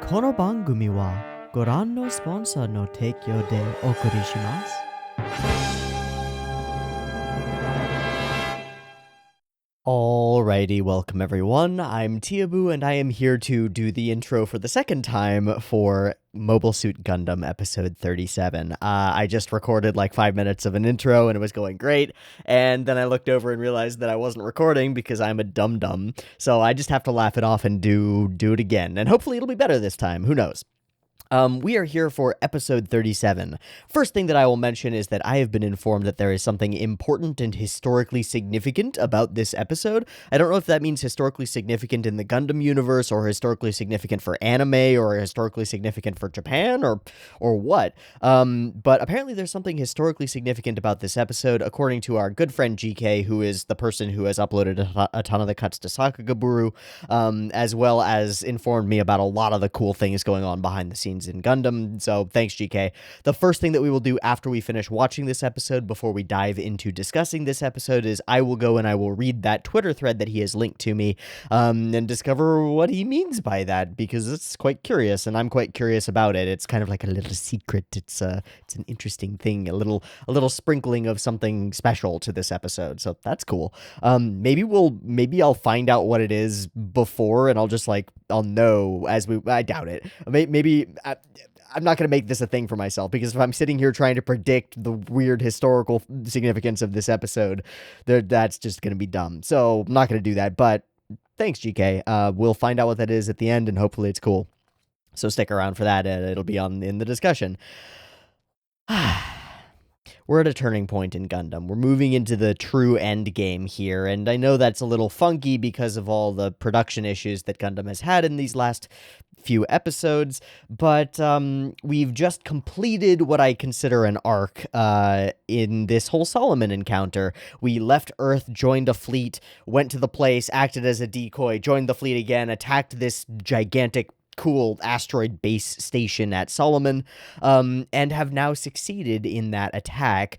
この番組はご覧のスポンサーの提供でお送りします。Alrighty, welcome everyone. I'm Teeaboo, and I am here to do the intro for the second time for Mobile Suit Gundam episode 37. I just recorded like 5 minutes of an intro and it was going great, and then I looked over and realized that I wasn't recording because I'm a dum-dum, so I just have to laugh it off and do it again, and hopefully it'll be better this time, who knows. We are here for episode 37. First thing that I will mention is that I have been informed that there is something important and historically significant about this episode. I don't know if that means historically significant in the Gundam universe, or historically significant for anime, or historically significant for Japan, or what. But apparently there's something historically significant about this episode, according to our good friend GK, who is the person who has uploaded a ton of the cuts to Sakagaburu, as well as informed me about a lot of the cool things going on behind the scenes in Gundam, so thanks GK. The first thing that we will do after we finish watching this episode, before we dive into discussing this episode, is I will go and I will read that Twitter thread that he has linked to me, and discover what he means by that, because it's quite curious, and I'm quite curious about it. It's kind of like a little secret. It's an interesting thing, a little sprinkling of something special to this episode, so that's cool. Maybe I'll find out what it is before, and I'll know as I doubt it. Maybe I'm not going to make this a thing for myself, because if I'm sitting here trying to predict the weird historical significance of this episode, that's just going to be dumb. So I'm not going to do that, but thanks, GK. We'll find out what that is at the end, and hopefully it's cool. So stick around for that, and it'll be in the discussion. We're at a turning point in Gundam. We're moving into the true end game here, and I know that's a little funky because of all the production issues that Gundam has had in these last few episodes, but we've just completed what I consider an arc in this whole Solomon encounter. We left Earth, joined a fleet, went to the place, acted as a decoy, joined the fleet again, attacked this gigantic cool asteroid base station at Solomon, and have now succeeded in that attack,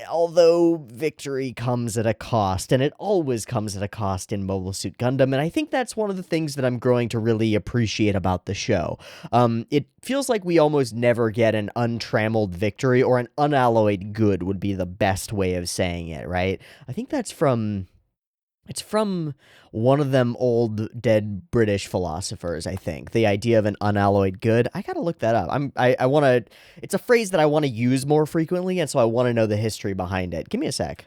although victory comes at a cost, and it always comes at a cost in Mobile Suit Gundam, and I think that's one of the things that I'm growing to really appreciate about the show. It feels like we almost never get an untrammeled victory, or an unalloyed good would be the best way of saying it, right? I think that's from one of them old dead British philosophers, I think. The idea of an unalloyed good. I gotta look that up. I wanna, it's a phrase that I want to use more frequently, and so I want to know the history behind it. Give me a sec.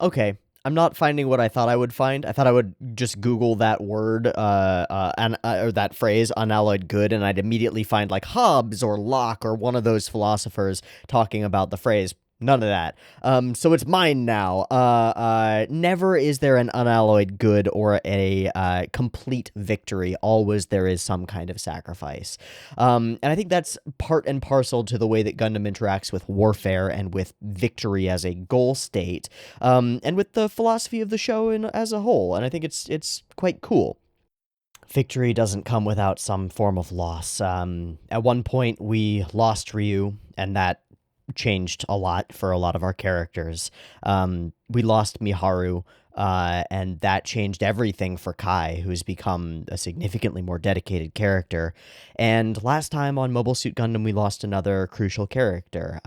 Okay. I'm not finding what I thought I would find. I thought I would just Google that word, or that phrase, unalloyed good, and I'd immediately find like Hobbes or Locke or one of those philosophers talking about the phrase. None of that. So it's mine now. Never is there an unalloyed good or a complete victory. Always there is some kind of sacrifice. And I think that's part and parcel to the way that Gundam interacts with warfare and with victory as a goal state, and with the philosophy of the show as a whole. And I think it's quite cool. Victory doesn't come without some form of loss. At one point, we lost Ryu, and that changed a lot for a lot of our characters. We lost Miharu, and that changed everything for Kai, who's become a significantly more dedicated character. And last time on Mobile Suit Gundam, we lost another crucial character,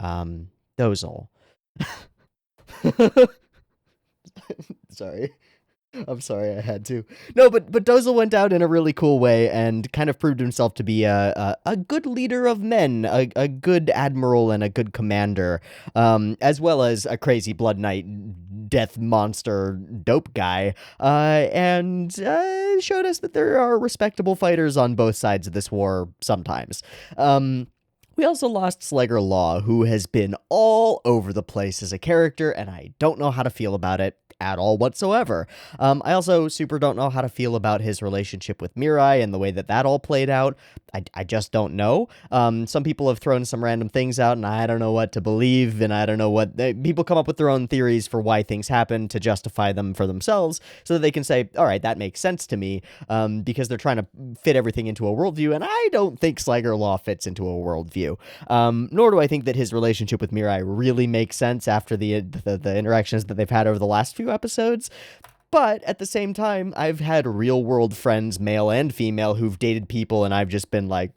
Dozle. Sorry. I'm sorry, I had to. No, but Dozle went out in a really cool way and kind of proved himself to be a good leader of men, a good admiral and a good commander, as well as a crazy Blood Knight, death monster, dope guy, and showed us that there are respectable fighters on both sides of this war sometimes. We also lost Slugger Law, who has been all over the place as a character, and I don't know how to feel about it at all whatsoever. I also super don't know how to feel about his relationship with Mirai and the way that all played out. I just don't know. Some people have thrown some random things out, and I don't know what to believe, and I don't know what... people come up with their own theories for why things happen to justify them for themselves, so that they can say, all right, that makes sense to me, because they're trying to fit everything into a worldview, and I don't think Slugger Law fits into a worldview. Nor do I think that his relationship with Mirai really makes sense after the interactions that they've had over the last few episodes. But at the same time, I've had real world friends, male and female, who've dated people, and I've just been like,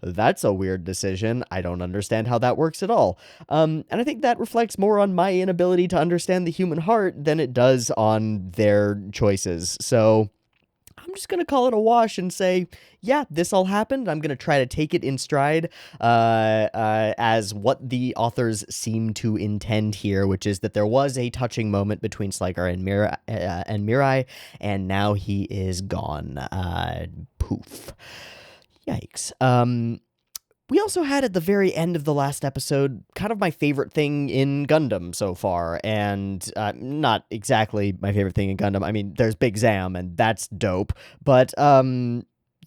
that's a weird decision. I don't understand how that works at all. And I think that reflects more on my inability to understand the human heart than it does on their choices. So I'm just going to call it a wash and say, yeah, this all happened. I'm going to try to take it in stride as what the authors seem to intend here, which is that there was a touching moment between Sliker and Mirai, and now he is gone. Poof. Yikes. We also had at the very end of the last episode kind of my favorite thing in Gundam so far, and not exactly my favorite thing in Gundam. I mean, there's Big Zam, and that's dope, but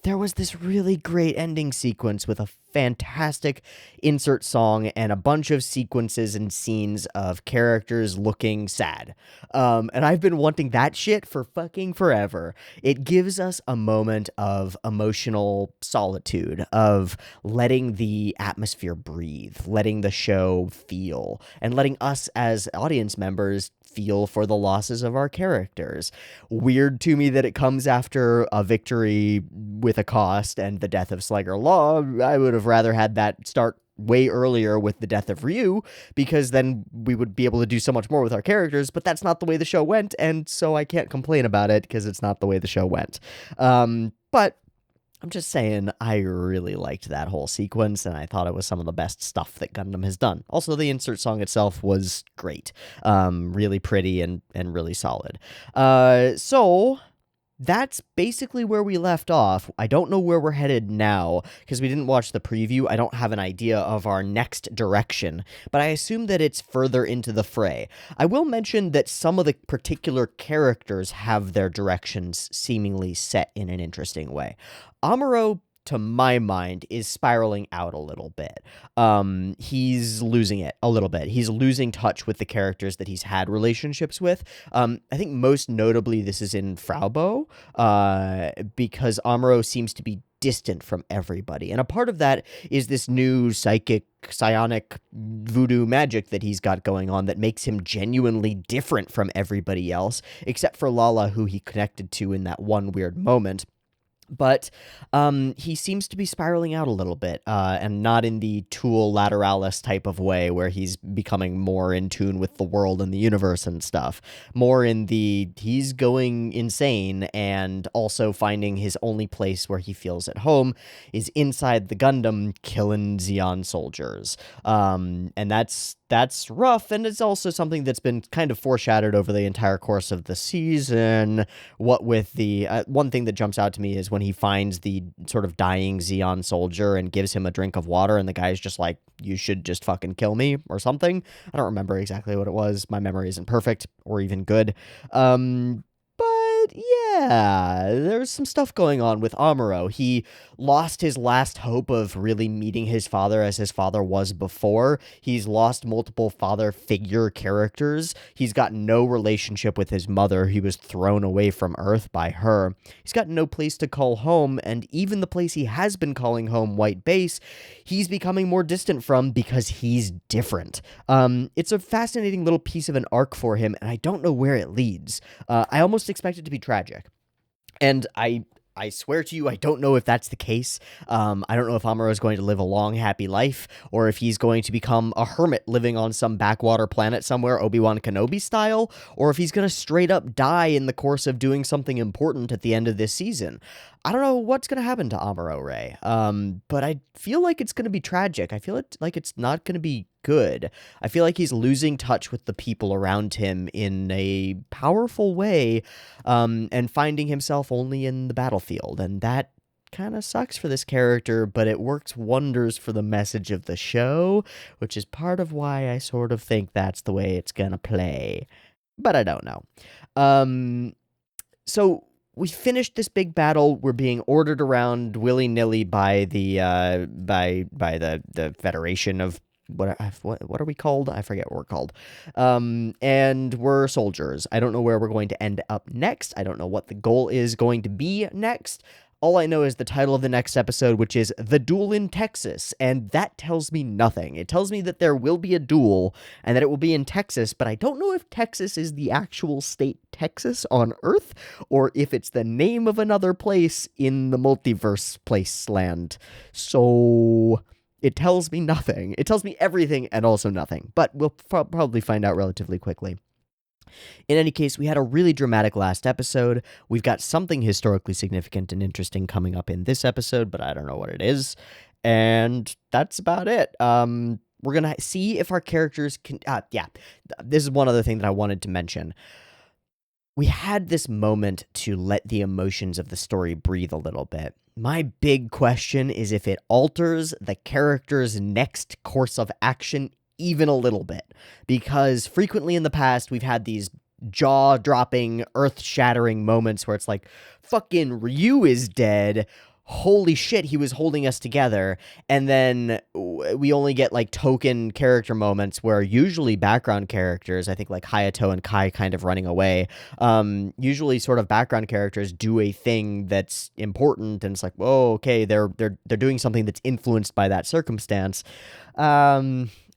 there was this really great ending sequence with a fantastic insert song and a bunch of sequences and scenes of characters looking sad. And I've been wanting that shit for fucking forever. It gives us a moment of emotional solitude, of letting the atmosphere breathe, letting the show feel, and letting us as audience members feel for the losses of our characters. Weird to me that it comes after a victory with a cost and the death of Sliker Law. I would have rather had that start way earlier with the death of Ryu, because then we would be able to do so much more with our characters, but that's not the way the show went, and so I can't complain about it because it's not the way the show went. But I'm just saying, I really liked that whole sequence, and I thought it was some of the best stuff that Gundam has done. Also, the insert song itself was great. Really pretty and really solid. So that's basically where we left off. I don't know where we're headed now, because we didn't watch the preview. I don't have an idea of our next direction, but I assume that it's further into the fray. I will mention that some of the particular characters have their directions seemingly set in an interesting way. Amuro, to my mind, is spiraling out a little bit. He's losing it a little bit. He's losing touch with the characters that he's had relationships with. I think most notably this is in Fraubo, because Amuro seems to be distant from everybody. And a part of that is this new psionic voodoo magic that he's got going on that makes him genuinely different from everybody else, except for Lala, who he connected to in that one weird moment. But he seems to be spiraling out a little bit, and not in the Tool Lateralis type of way where he's becoming more in tune with the world and the universe and stuff. More in the he's going insane and also finding his only place where he feels at home is inside the Gundam killing Zeon soldiers. And that's rough, and it's also something that's been kind of foreshadowed over the entire course of the season. What with the one thing that jumps out to me is when he finds the sort of dying Zeon soldier and gives him a drink of water, and the guy's just like, you should just fucking kill me or something. I don't remember exactly what it was. My memory isn't perfect or even good. But yeah, there's some stuff going on with Amuro. He lost his last hope of really meeting his father as his father was before. He's lost multiple father figure characters. He's got no relationship with his mother. He was thrown away from Earth by her. He's got no place to call home, and even the place he has been calling home, White Base, he's becoming more distant from because he's different. It's a fascinating little piece of an arc for him, and I don't know where it leads. I almost expect it to be tragic. And I swear to you, I don't know if that's the case. I don't know if Amuro is going to live a long, happy life, or if he's going to become a hermit living on some backwater planet somewhere, Obi-Wan Kenobi style, or if he's going to straight up die in the course of doing something important at the end of this season. I don't know what's going to happen to Amuro Ray, but I feel like it's going to be tragic. I feel like it's not going to be good. I feel like he's losing touch with the people around him in a powerful way, and finding himself only in the battlefield, and that kind of sucks for this character, but it works wonders for the message of the show, which is part of why I sort of think that's the way it's gonna play. But I don't know. So we finished this big battle. We're being ordered around willy-nilly by the the Federation of what are we called? I forget what we're called. And we're soldiers. I don't know where we're going to end up next. I don't know what the goal is going to be next. All I know is the title of the next episode, which is The Duel in Texas, and that tells me nothing. It tells me that there will be a duel and that it will be in Texas, but I don't know if Texas is the actual state Texas on Earth or if it's the name of another place in the multiverse place land. So it tells me nothing. It tells me everything and also nothing, but we'll probably find out relatively quickly. In any case, we had a really dramatic last episode. We've got something historically significant and interesting coming up in this episode, but I don't know what it is. And that's about it. We're going to see if our characters can... this is one other thing that I wanted to mention. We had this moment to let the emotions of the story breathe a little bit. My big question is if it alters the character's next course of action even a little bit, because frequently in the past we've had these jaw-dropping, earth-shattering moments where it's like, fucking Ryu is dead, holy shit, he was holding us together, and then we only get like token character moments where usually background characters, I think like Hayato and Kai kind of running away, usually sort of background characters do a thing that's important, and it's like, whoa, okay, they're doing something that's influenced by that circumstance.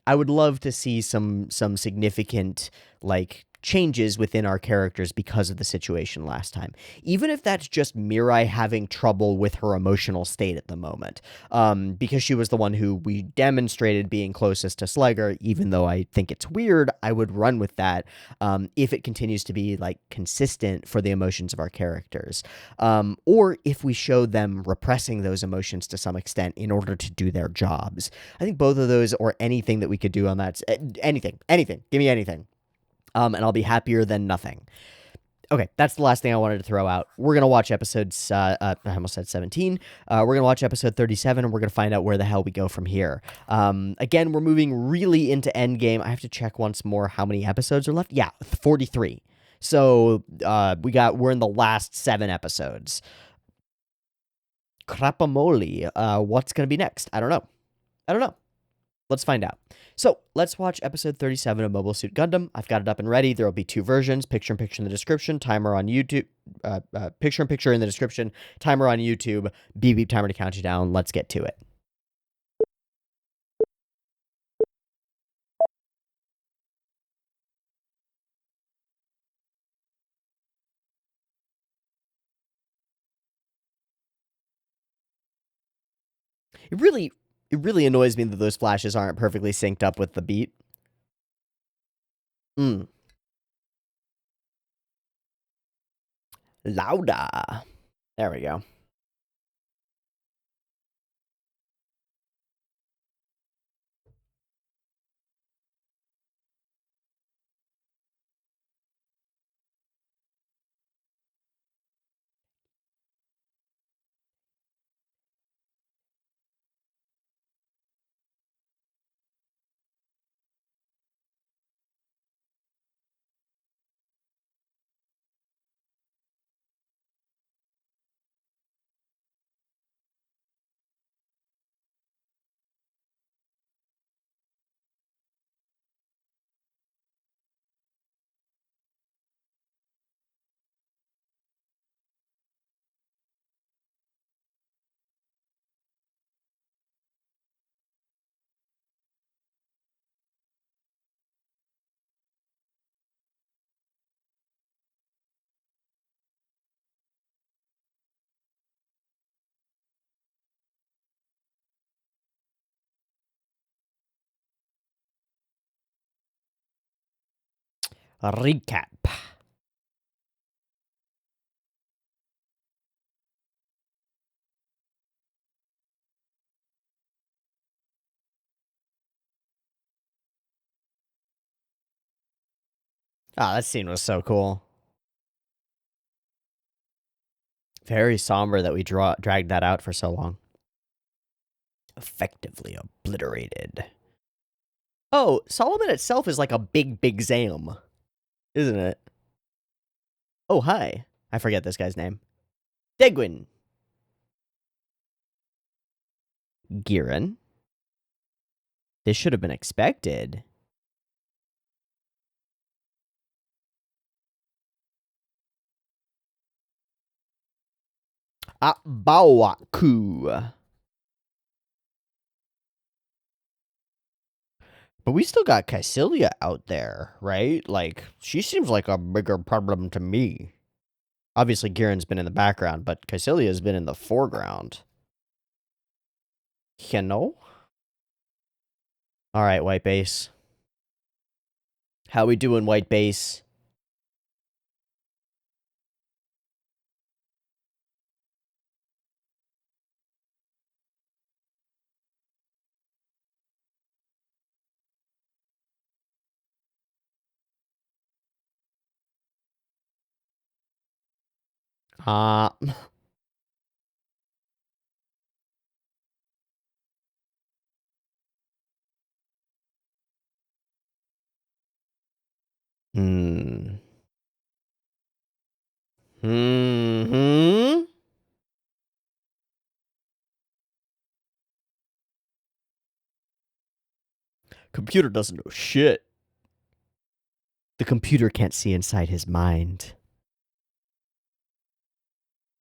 I would love to see some significant, like, changes within our characters because of the situation last time. Even if that's just Mirai having trouble with her emotional state at the moment. Because she was the one who we demonstrated being closest to Slegger, even though I think it's weird, I would run with that if it continues to be, like, consistent for the emotions of our characters. Or if we show them repressing those emotions to some extent in order to do their jobs. I think both of those, or anything that we could do on that, anything, give me anything. And I'll be happier than nothing. Okay, that's the last thing I wanted to throw out. We're going to watch episodes, I almost said 17. We're going to watch episode 37, and we're going to find out where the hell we go from here. Again, we're moving really into Endgame. I have to check once more how many episodes are left. Yeah, 43. So we're in the last 7 episodes. Crapamole. What's going to be next? I don't know. Let's find out. So let's watch episode 37 of Mobile Suit Gundam. I've got it up and ready. There will be 2 versions, picture-in-picture in the description, timer on YouTube, picture-in-picture in the description, timer on YouTube, beep beep timer to count you down. Let's get to it. It really annoys me that those flashes aren't perfectly synced up with the beat. Louder. There we go. Recap. Ah, that scene was so cool. Very somber that we dragged that out for so long. Effectively obliterated. Oh, Solomon itself is like a big Zam, isn't it? Oh, hi. I forget this guy's name. Degwin. Giran. This should have been expected. Bawaku. But we still got Kycilia out there, right? Like, she seems like a bigger problem to me. Obviously, Girin's been in the background, but Kycilia's been in the foreground. You know? Alright, white base. How we doing, white base? Hmm. Hmm. Computer doesn't know shit. The computer can't see inside his mind.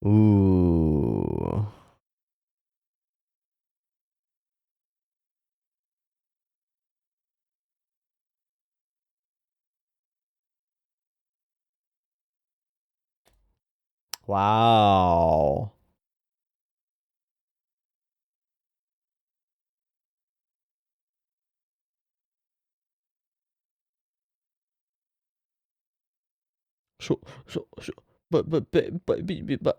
Ooh. Wow. So, but.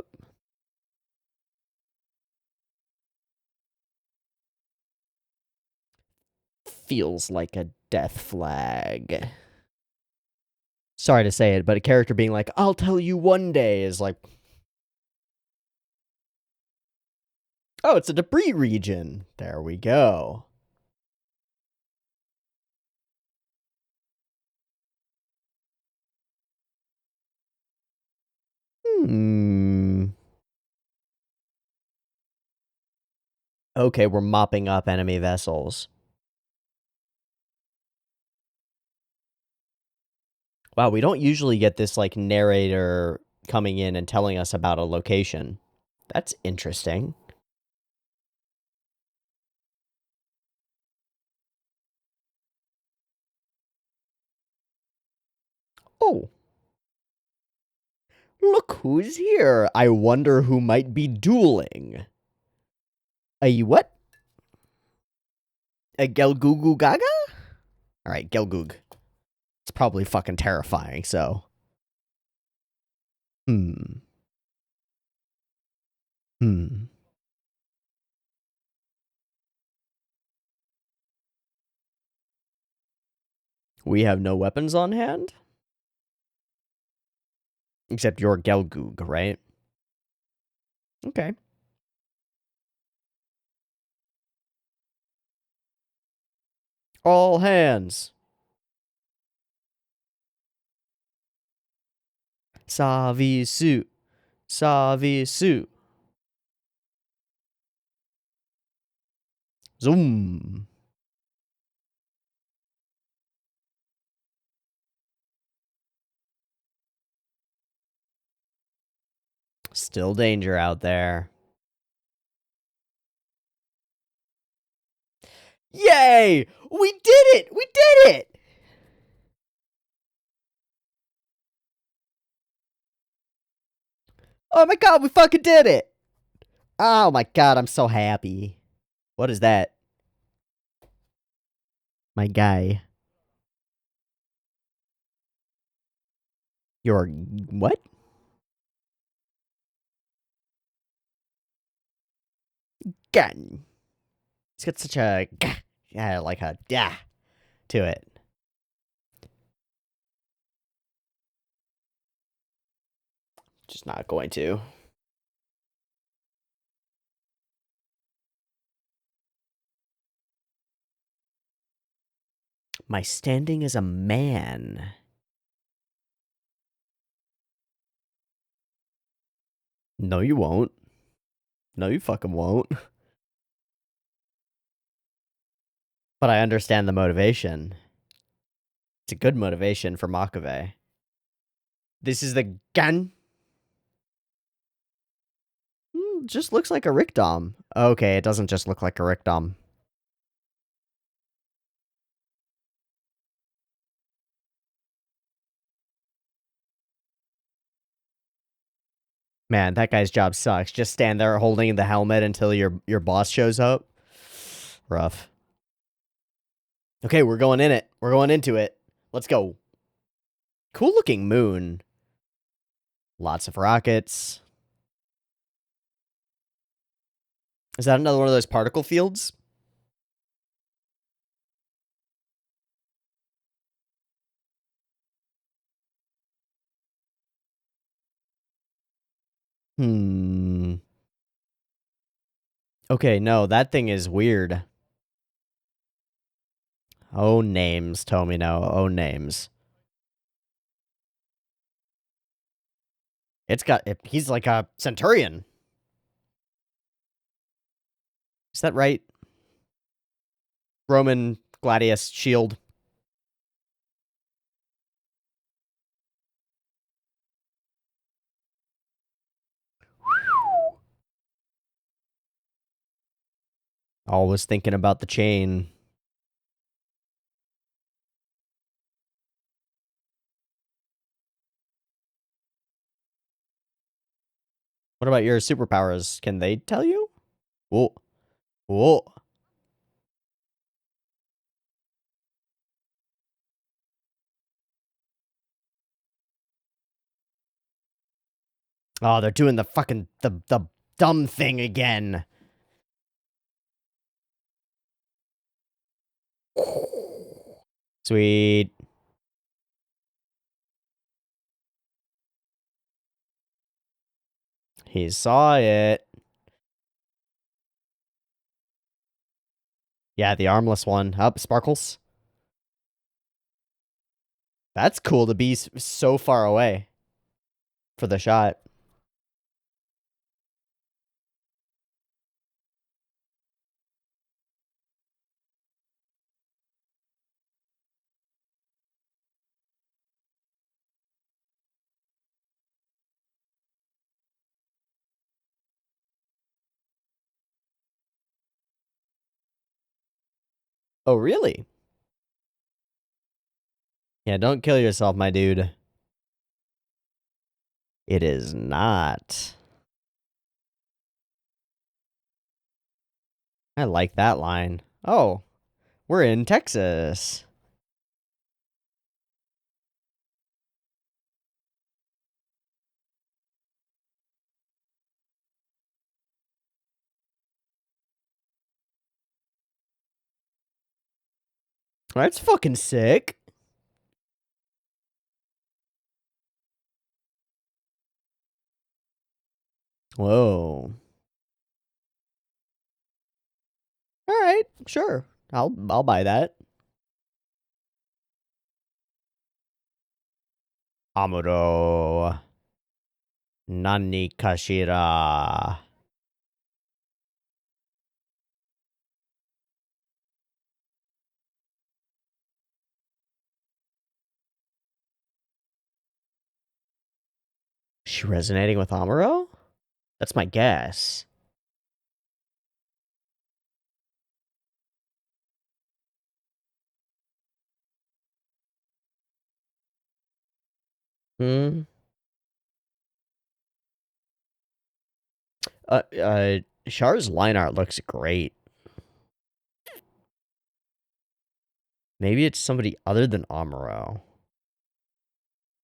Feels like a death flag. Sorry to say it, but a character being like, I'll tell you one day is like, oh, it's a debris region. There we go. Okay, we're mopping up enemy vessels. Wow, we don't usually get this, like, narrator coming in and telling us about a location. That's interesting. Oh. Look who's here. I wonder who might be dueling. A what? A Gelgugu Gaga? Alright, Gelgug. It's probably fucking terrifying, so. Hmm. We have no weapons on hand? Except your Gelgug, right? Okay. All hands. Savisu. Savisu. Zoom. Still danger out there. Yay! We did it! We did it! Oh my god, we fucking did it! Oh my god, I'm so happy. What is that? My guy. Your what? Gun. It's got such a yeah, like a yeah to it. Just not going to. My standing as a man. No, you won't. No, you fucking won't. But I understand the motivation. It's a good motivation for Makave. This is the gun. just looks like a Rickdom. Okay, it doesn't just look like a Rickdom. Man, that guy's job sucks. Just stand there holding the helmet until your boss shows up. Rough. Okay, we're going in it. We're going into it. Let's go. Cool looking moon. Lots of rockets. Is that another one of those particle fields? Okay, no, that thing is weird. Oh, names, Tomino. Oh, names. He's like a centurion. Is that right? Roman gladius shield. Always thinking about the chain. What about your superpowers? Can they tell you? Whoa. Whoa. Oh, they're doing the fucking the dumb thing again. Sweet. He saw it. Yeah, the armless one. Up, Sparkles. That's cool to be so far away for the shot. Oh, really? Yeah, don't kill yourself, my dude. It is not. I like that line. Oh, we're in Texas. That's fucking sick. Whoa. All right, sure. I'll buy that. Amuro. Nani Kashira. She resonating with Amuro? That's my guess. Hmm. Char's line art looks great. Maybe it's somebody other than Amuro.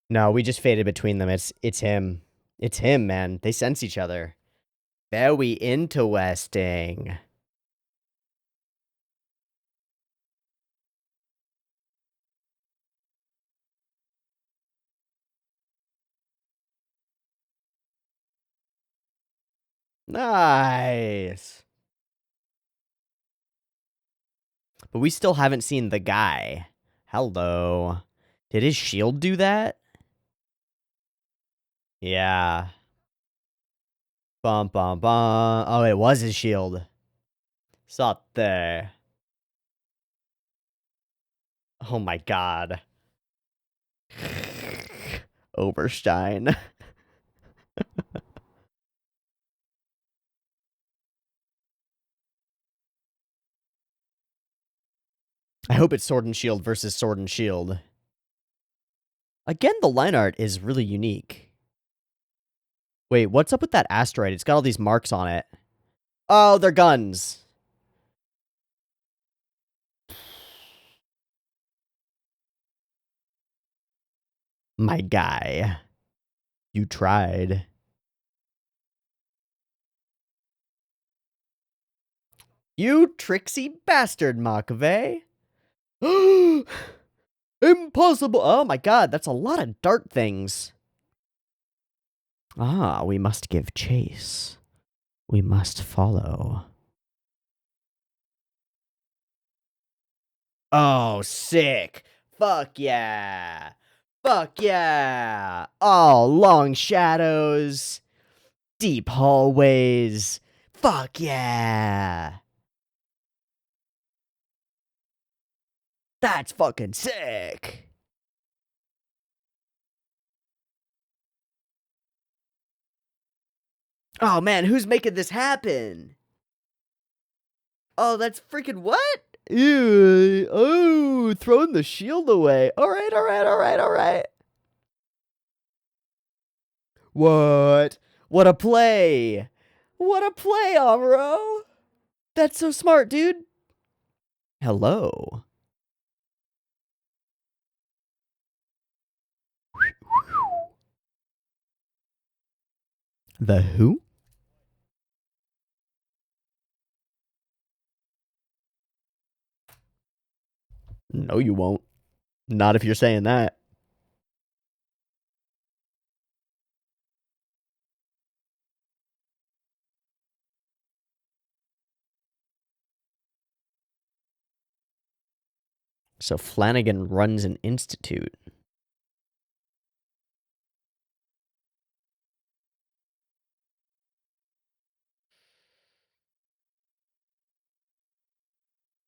No, we just faded between them. It's him. It's him, man. They sense each other. Very interesting. Nice. But we still haven't seen the guy. Hello. Did his shield do that? Yeah. Bum bum bum. Oh, it was his shield. Stop there. Oh my god. Oberstein. I hope it's Sword and Shield versus Sword and Shield. Again, the line art is really unique. Wait, what's up with that asteroid? It's got all these marks on it. Oh, they're guns. My guy. You tried. You tricksy bastard, Makave. Impossible. Oh my god, that's a lot of dart things. Ah, we must give chase. We must follow. Oh, sick. Fuck yeah. Fuck yeah. Oh, long shadows. Deep hallways. Fuck yeah. That's fucking sick. Oh man, who's making this happen? Oh, that's freaking what? Ew. Oh, throwing the shield away. All right, all right, all right, all right. What? What a play. What a play, Amuro. That's so smart, dude. Hello. The who? No, you won't. Not if you're saying that. So Flanagan runs an institute.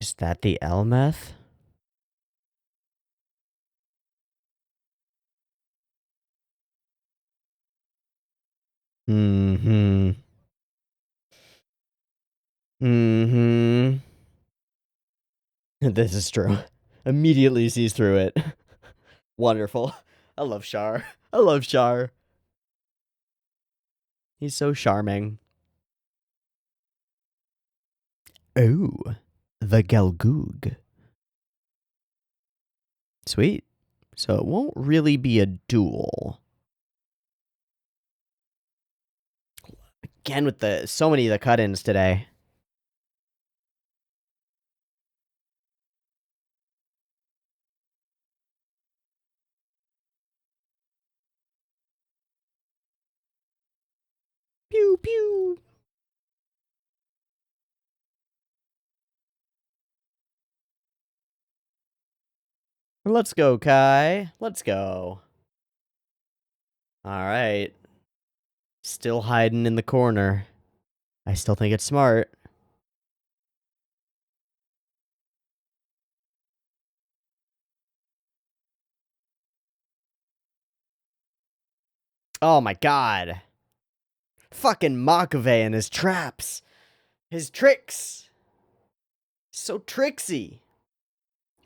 Is that the Elmeth? Mm-hmm. Mm-hmm. This is true. Immediately sees through it. Wonderful. I love Char. I love Char. He's so charming. Oh, the Galgoog. Sweet. So it won't really be a duel. Again with the so many of the cut-ins today. Pew pew. Let's go, Kai. Let's go. All right. Still hiding in the corner. I still think it's smart. Oh my god. Fucking Makave and his traps. His tricks. So tricksy.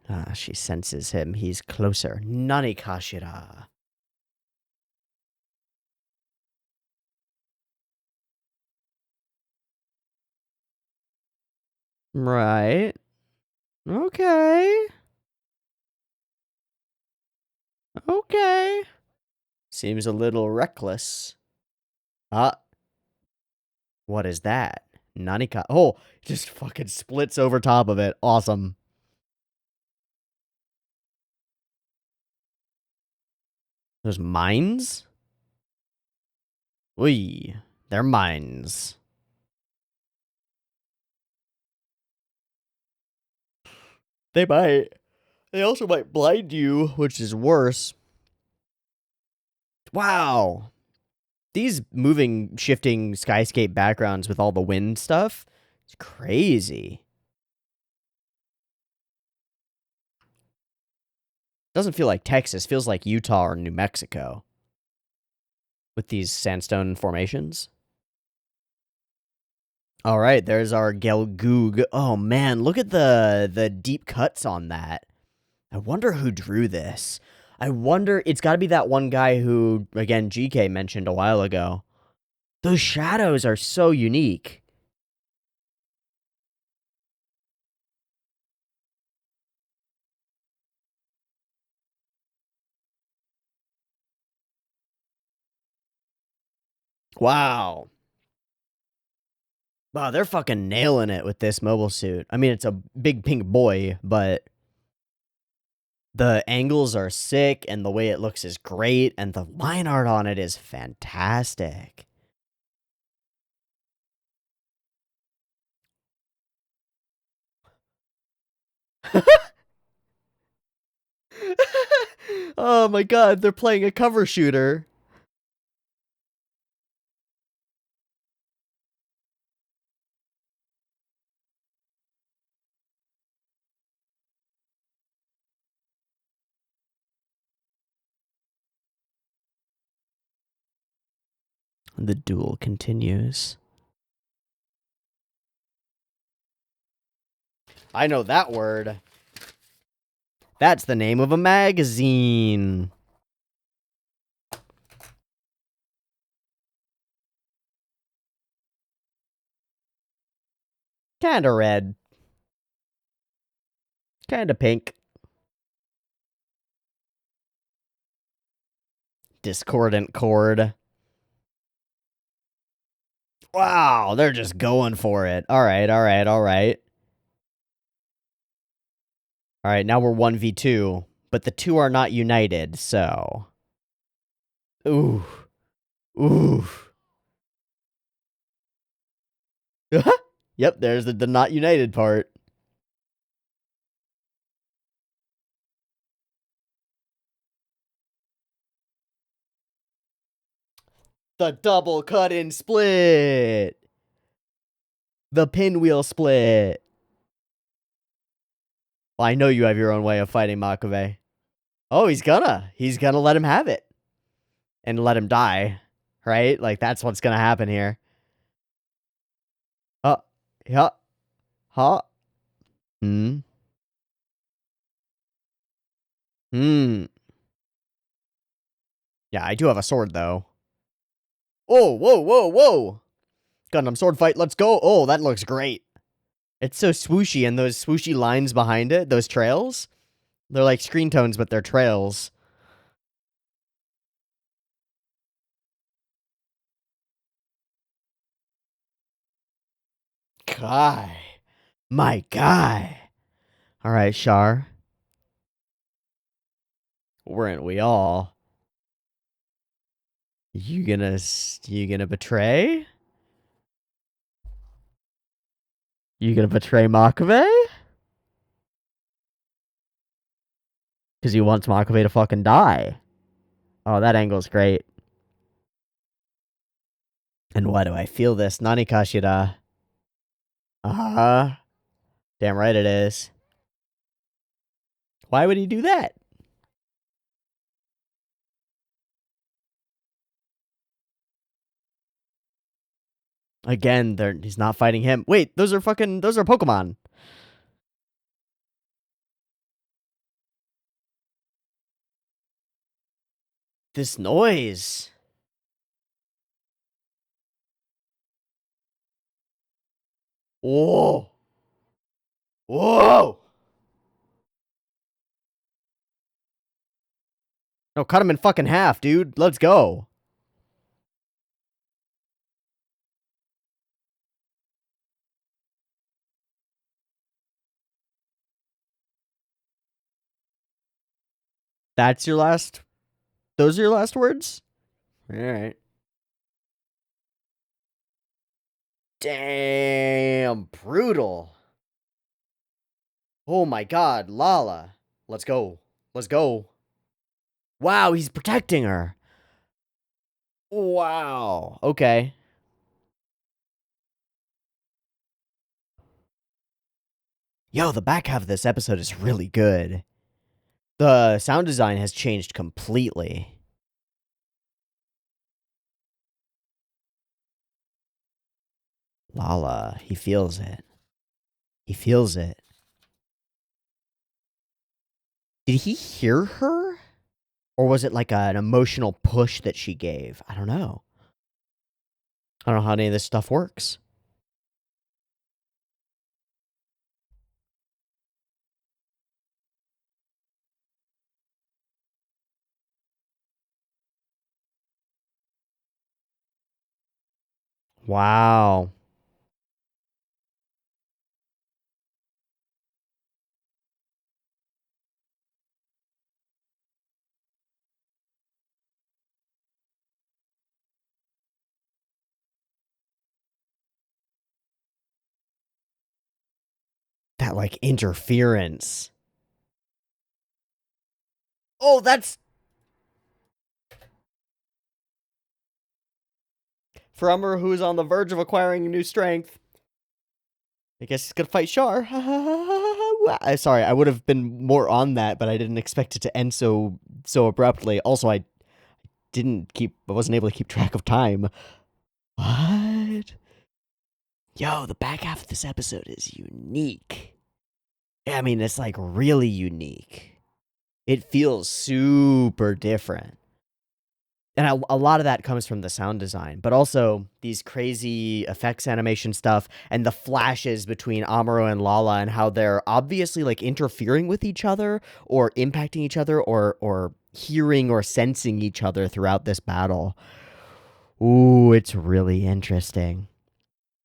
Ah, she senses him. He's closer. Nani Kashira. Right. Okay. Okay. Seems a little reckless. Ah. What is that? Nanika. Oh, just fucking splits over top of it. Awesome. Those mines? Oi. They're mines. They might. They also might blind you, which is worse. Wow. These moving, shifting skyscape backgrounds with all the wind stuff, it's crazy. Doesn't feel like Texas, feels like Utah or New Mexico with these sandstone formations. All right, there's our Gelgoog. Oh man, look at the deep cuts on that. I wonder who drew this. I wonder, it's got to be that one guy who, again, GK mentioned a while ago. Those shadows are so unique. Wow. Wow, they're fucking nailing it with this mobile suit. I mean, it's a big pink boy, but the angles are sick, and the way it looks is great, and the line art on it is fantastic. Oh my god, they're playing a cover shooter. The duel continues. I know that word. That's the name of a magazine. Kinda red. Kinda pink. Discordant chord. Wow, they're just going for it. Alright, alright, alright. Alright, now we're 1v2, but the two are not united, so... Ooh. Ooh. Yep, there's the not united part. The double cut and split. The pinwheel split. Well, I know you have your own way of fighting Makabe. Oh, he's gonna let him have it. And let him die. Right? Like, that's what's gonna happen here. Yeah. Huh? Hmm. Hmm. Yeah, I do have a sword, though. Oh, whoa, whoa, whoa! Gundam sword fight, let's go! Oh, that looks great. It's so swooshy, and those swooshy lines behind it, those trails, they're like screen tones, but they're trails. Guy. My guy. Alright, Char. Weren't we all? You gonna betray? You gonna betray Makabe? Because he wants Makabe to fucking die. Oh, that angle's great. And why do I feel this? Nani Kashira. Uh-huh. Damn right it is. Why would he do that? Again, he's not fighting him. Wait, those are Pokemon. This noise. Whoa. Whoa. No, cut him in fucking half, dude. Let's go. That's your last... Those are your last words? Alright. Damn, brutal. Oh my god, Lala. Let's go. Let's go. Wow, he's protecting her. Wow. Okay. Yo, the back half of this episode is really good. The sound design has changed completely. Lala, he feels it. He feels it. Did he hear her? Or was it like an emotional push that she gave? I don't know. I don't know how any of this stuff works. Wow. That, like, interference. Oh, that's... Frummer, who is on the verge of acquiring new strength. I guess he's gonna fight Char. Sorry, I would have been more on that, but I didn't expect it to end so abruptly. Also, I wasn't able to keep track of time. What? Yo, the back half of this episode is unique. I mean, it's like really unique. It feels super different. And a lot of that comes from the sound design, but also these crazy effects animation stuff and the flashes between Amuro and Lala and how they're obviously like interfering with each other or impacting each other or hearing or sensing each other throughout this battle. Ooh, it's really interesting.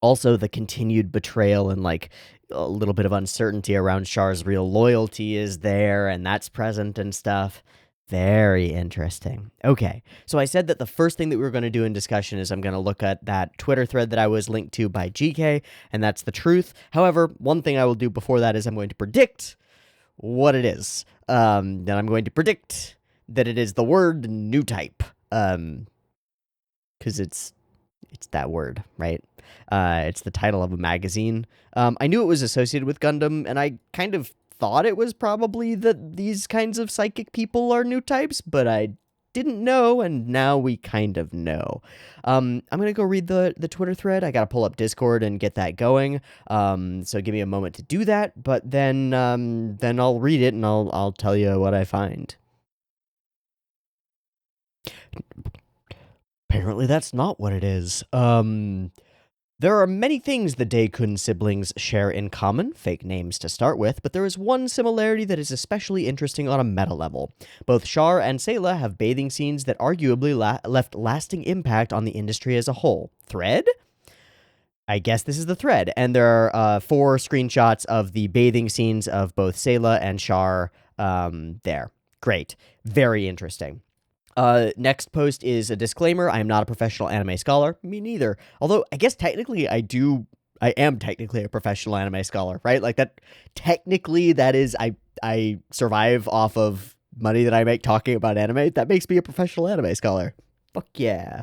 Also, the continued betrayal and like a little bit of uncertainty around Char's real loyalty is there, and that's present and stuff. Very interesting. Okay, so I said that the first thing that we were going to do in discussion is I'm going to look at that Twitter thread that I was linked to by GK, and that's the truth. However, one thing I will do before that is I'm going to predict what it is. Then I'm going to predict that it is the word new type. Because it's that word, right? It's the title of a magazine. I knew it was associated with Gundam, and I kind of thought it was probably that these kinds of psychic people are new types, but I didn't know, and now we kind of know. I'm gonna go read the Twitter thread. I gotta pull up Discord and get that going. So give me a moment to do that. But then I'll read it and I'll tell you what I find. Apparently, that's not what it is. There are many things the Daikun siblings share in common, fake names to start with, but there is one similarity that is especially interesting on a meta level. Both Char and Sayla have bathing scenes that arguably left lasting impact on the industry as a whole. Thread? I guess this is the thread, and there are 4 screenshots of the bathing scenes of both Sayla and Char there. Great. Very interesting. Next post is a disclaimer. I am not a professional anime scholar. Me neither. Although, I guess technically I am technically a professional anime scholar, right? Like that, technically that is, I survive off of money that I make talking about anime. That makes me a professional anime scholar. Fuck yeah.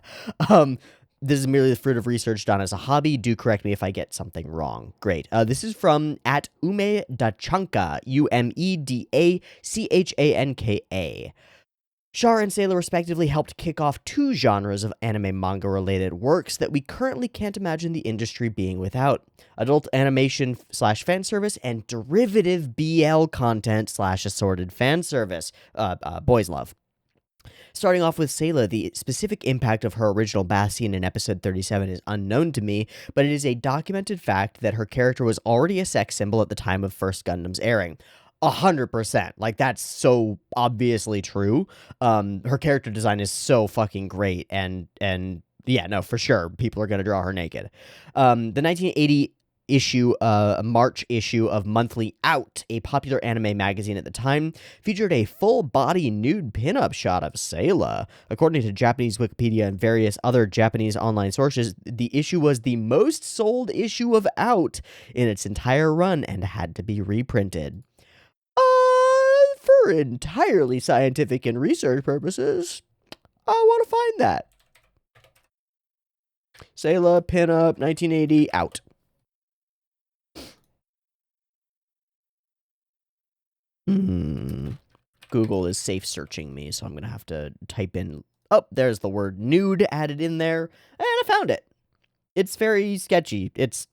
This is merely the fruit of research done as a hobby. Do correct me if I get something wrong. Great. This is from @UmeDachanka, UmeDachanka. Char and Sayla respectively helped kick off 2 genres of anime manga related works that we currently can't imagine the industry being without: adult animation / fan service and derivative BL content / assorted fan service. Boys love. Starting off with Sayla, the specific impact of her original bath scene in episode 37 is unknown to me, but it is a documented fact that her character was already a sex symbol at the time of First Gundam's airing. 100%. Like, that's so obviously true. Her character design is so fucking great, and yeah, no, for sure, people are gonna draw her naked. The 1980 March issue of Monthly Out, a popular anime magazine at the time, featured a full-body nude pinup shot of Sayla. According to Japanese Wikipedia and various other Japanese online sources, the issue was the most sold issue of Out in its entire run and had to be reprinted. For entirely scientific and research purposes, I want to find that. Sayla, pinup, 1980, Out. Google is safe searching me, so I'm going to have to type in... Oh, there's the word nude added in there, and I found it. It's very sketchy. It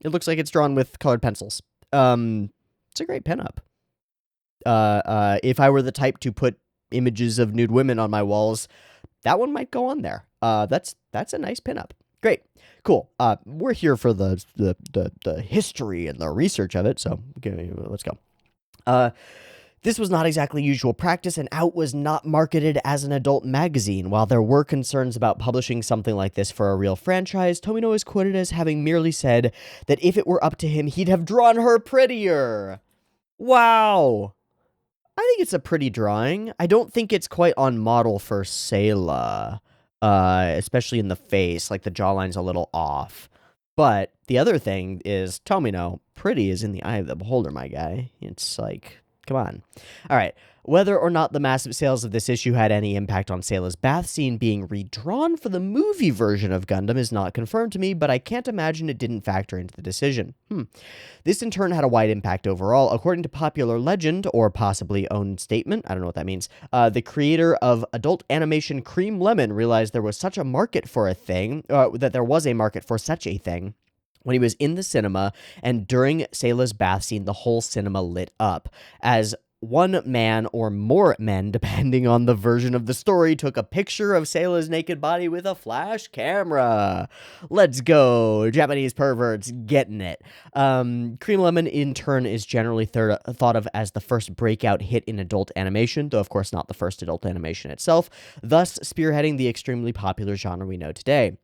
looks like it's drawn with colored pencils. It's a great pinup. If I were the type to put images of nude women on my walls, that one might go on there. That's a nice pinup. Great, cool. We're here for the history and the research of it, so okay, let's go. This was not exactly usual practice, and Out was not marketed as an adult magazine. While there were concerns about publishing something like this for a real franchise, Tomino is quoted as having merely said that if it were up to him, he'd have drawn her prettier. Wow. I think it's a pretty drawing. I don't think it's quite on model for Sayla, especially in the face. Like, the jawline's a little off. But the other thing is, Tomino, pretty is in the eye of the beholder, my guy. It's like, come on. All right. Whether or not the massive sales of this issue had any impact on Sayla's bath scene being redrawn for the movie version of Gundam is not confirmed to me, but I can't imagine it didn't factor into the decision. This in turn had a wide impact overall. According to popular legend, or possibly own statement, I don't know what that means, the creator of adult animation Cream Lemon realized there was such a market for a thing, that there was a market for such a thing, when he was in the cinema, and during Sayla's bath scene, the whole cinema lit up, as one man or more men, depending on the version of the story, took a picture of Sayla's naked body with a flash camera. Let's go. Japanese perverts getting it. Cream Lemon, in turn, is generally thought of as the first breakout hit in adult animation, though of course not the first adult animation itself, thus spearheading the extremely popular genre we know today.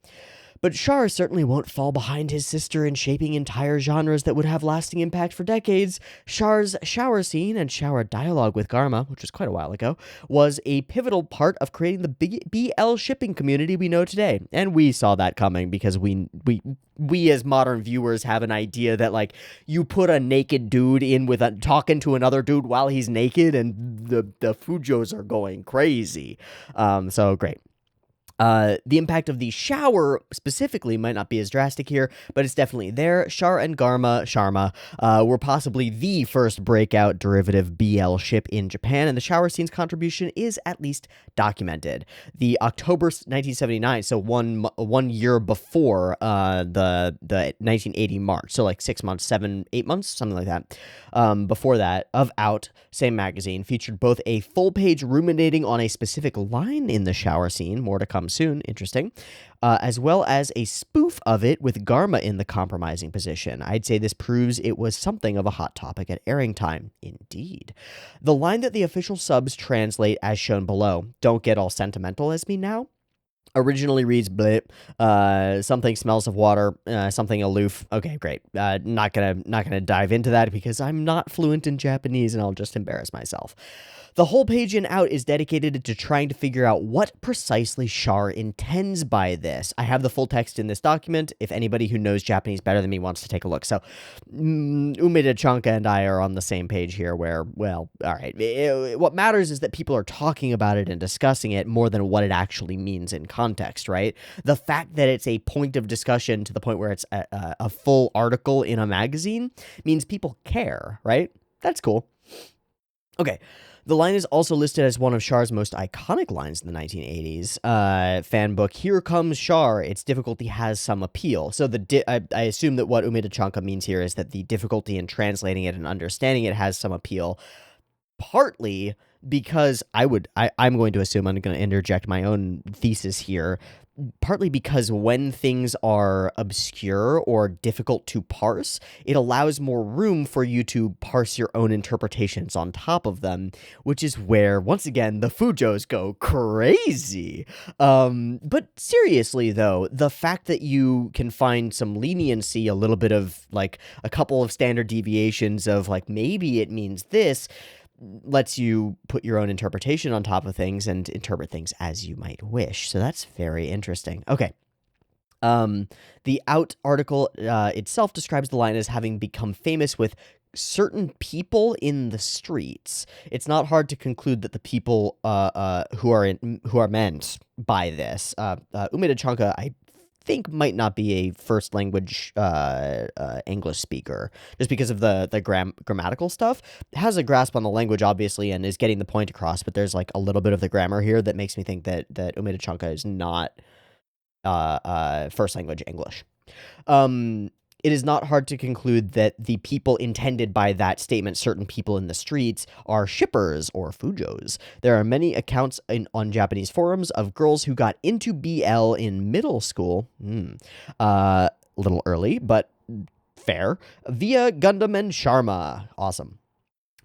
But Char certainly won't fall behind his sister in shaping entire genres that would have lasting impact for decades. Char's shower scene and shower dialogue with Garma, which was quite a while ago, was a pivotal part of creating the BL shipping community we know today. And we saw that coming because we as modern viewers have an idea that, like, you put a naked dude in with talking to another dude while he's naked, and the Fujos are going crazy. So great. The impact of the shower specifically might not be as drastic here, but it's definitely there. Char and Sharma, were possibly the first breakout derivative BL ship in Japan, and the shower scene's contribution is at least documented. The October 1979, so one year before the 1980 March, so like 6 months, 8 months, something like that. Before that, of Out, same magazine, featured both a full-page ruminating on a specific line in the shower scene, more to come soon, interesting, as well as a spoof of it with Garma in the compromising position. I'd say this proves it was something of a hot topic at airing time. Indeed. The line that the official subs translate as shown below, "Don't get all sentimental as me now," originally reads blip, something smells of water, something aloof. Okay, great. Not gonna dive into that because I'm not fluent in Japanese and I'll just embarrass myself. The whole page in Out is dedicated to trying to figure out what precisely Char intends by this. I have the full text in this document if anybody who knows Japanese better than me wants to take a look. So, Umeda Chanka and I are on the same page here where, well, all right. What matters is that people are talking about it and discussing it more than what it actually means in context, right? The fact that it's a point of discussion to the point where it's a full article in a magazine means people care, right? That's cool. Okay. The line is also listed as one of Char's most iconic lines in the 1980s. Fan book, "Here comes Char. Its difficulty has some appeal." So I assume that what Umeda Chanka means here is that the difficulty in translating it and understanding it has some appeal. Partly because I'm going to assume, I'm going to interject my own thesis here, partly because when things are obscure or difficult to parse, it allows more room for you to parse your own interpretations on top of them, which is where, once again, the Fujos go crazy. But seriously, though, the fact that you can find some leniency, a little bit of, like, a couple of standard deviations of, like, maybe it means this, lets you put your own interpretation on top of things and interpret things as you might wish. So that's very interesting. Okay. The Out article itself describes the line as having become famous with certain people in the streets. It's not hard to conclude that the people who are meant by this, Umeda Chanka, I think, might not be a first language English speaker, just because of the grammatical stuff. Has a grasp on the language, obviously, and is getting the point across, but there's like a little bit of the grammar here that makes me think that Umeda Chanka is not first language English. It is not hard to conclude that the people intended by that statement, certain people in the streets, are shippers or fujos. There are many accounts on Japanese forums of girls who got into BL in middle school, a little early, but fair, via Gundam and Sharma. Awesome.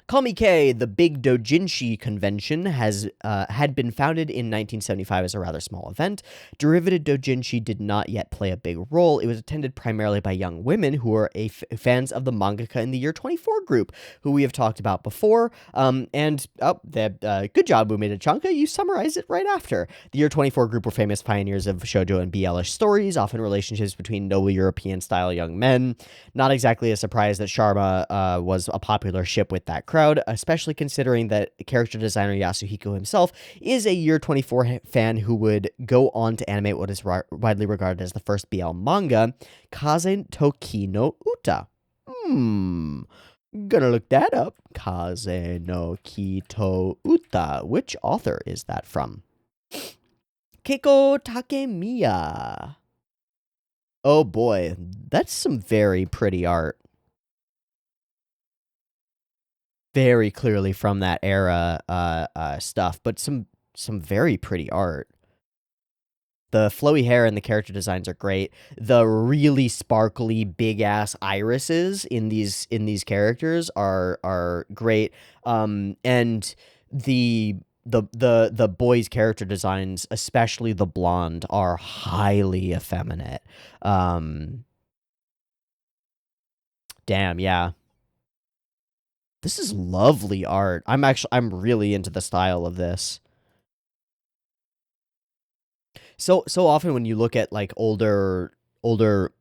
Komike, the big doujinshi convention, had been founded in 1975 as a rather small event. Derivative doujinshi did not yet play a big role. It was attended primarily by young women who were fans of the mangaka in the Year 24 group, who we have talked about before. Good job, Umeda Chanka. You summarized it right after. The Year 24 group were famous pioneers of shoujo and BL-ish stories, often relationships between noble European-style young men. Not exactly a surprise that Sharma was a popular ship with that crowd, especially considering that character designer Yasuhiko himself is a Year 24 fan who would go on to animate what is widely regarded as the first BL manga, Kaze Toki no Uta. Gonna look that up. Kaze no Kito Uta. Which author is that from? Keiko Takemiya. Oh boy, that's some very pretty art. Very clearly from that era stuff, but some very pretty art. The flowy hair and the character designs are great. The really sparkly big ass irises in these characters are great. And the boys' character designs, especially the blonde, are highly effeminate. Damn, yeah. This is lovely art. I'm really into the style of this. So often when you look at like older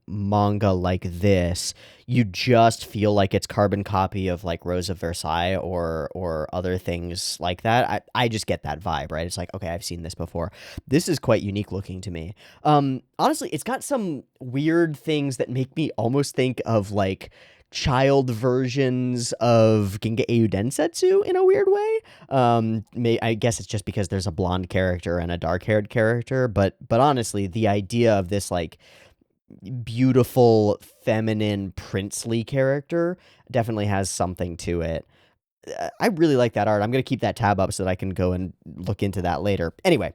manga like this, you just feel like it's carbon copy of like Rose of Versailles or other things like that. I just get that vibe, right? It's like, okay, I've seen this before. This is quite unique looking to me. Honestly, it's got some weird things that make me almost think of like child versions of Ginga Eiu Densetsu in a weird way. I guess it's just because there's a blonde character and a dark-haired character, but honestly, the idea of this like beautiful, feminine, princely character definitely has something to it. I really like that art. I'm going to keep that tab up so that I can go and look into that later. Anyway,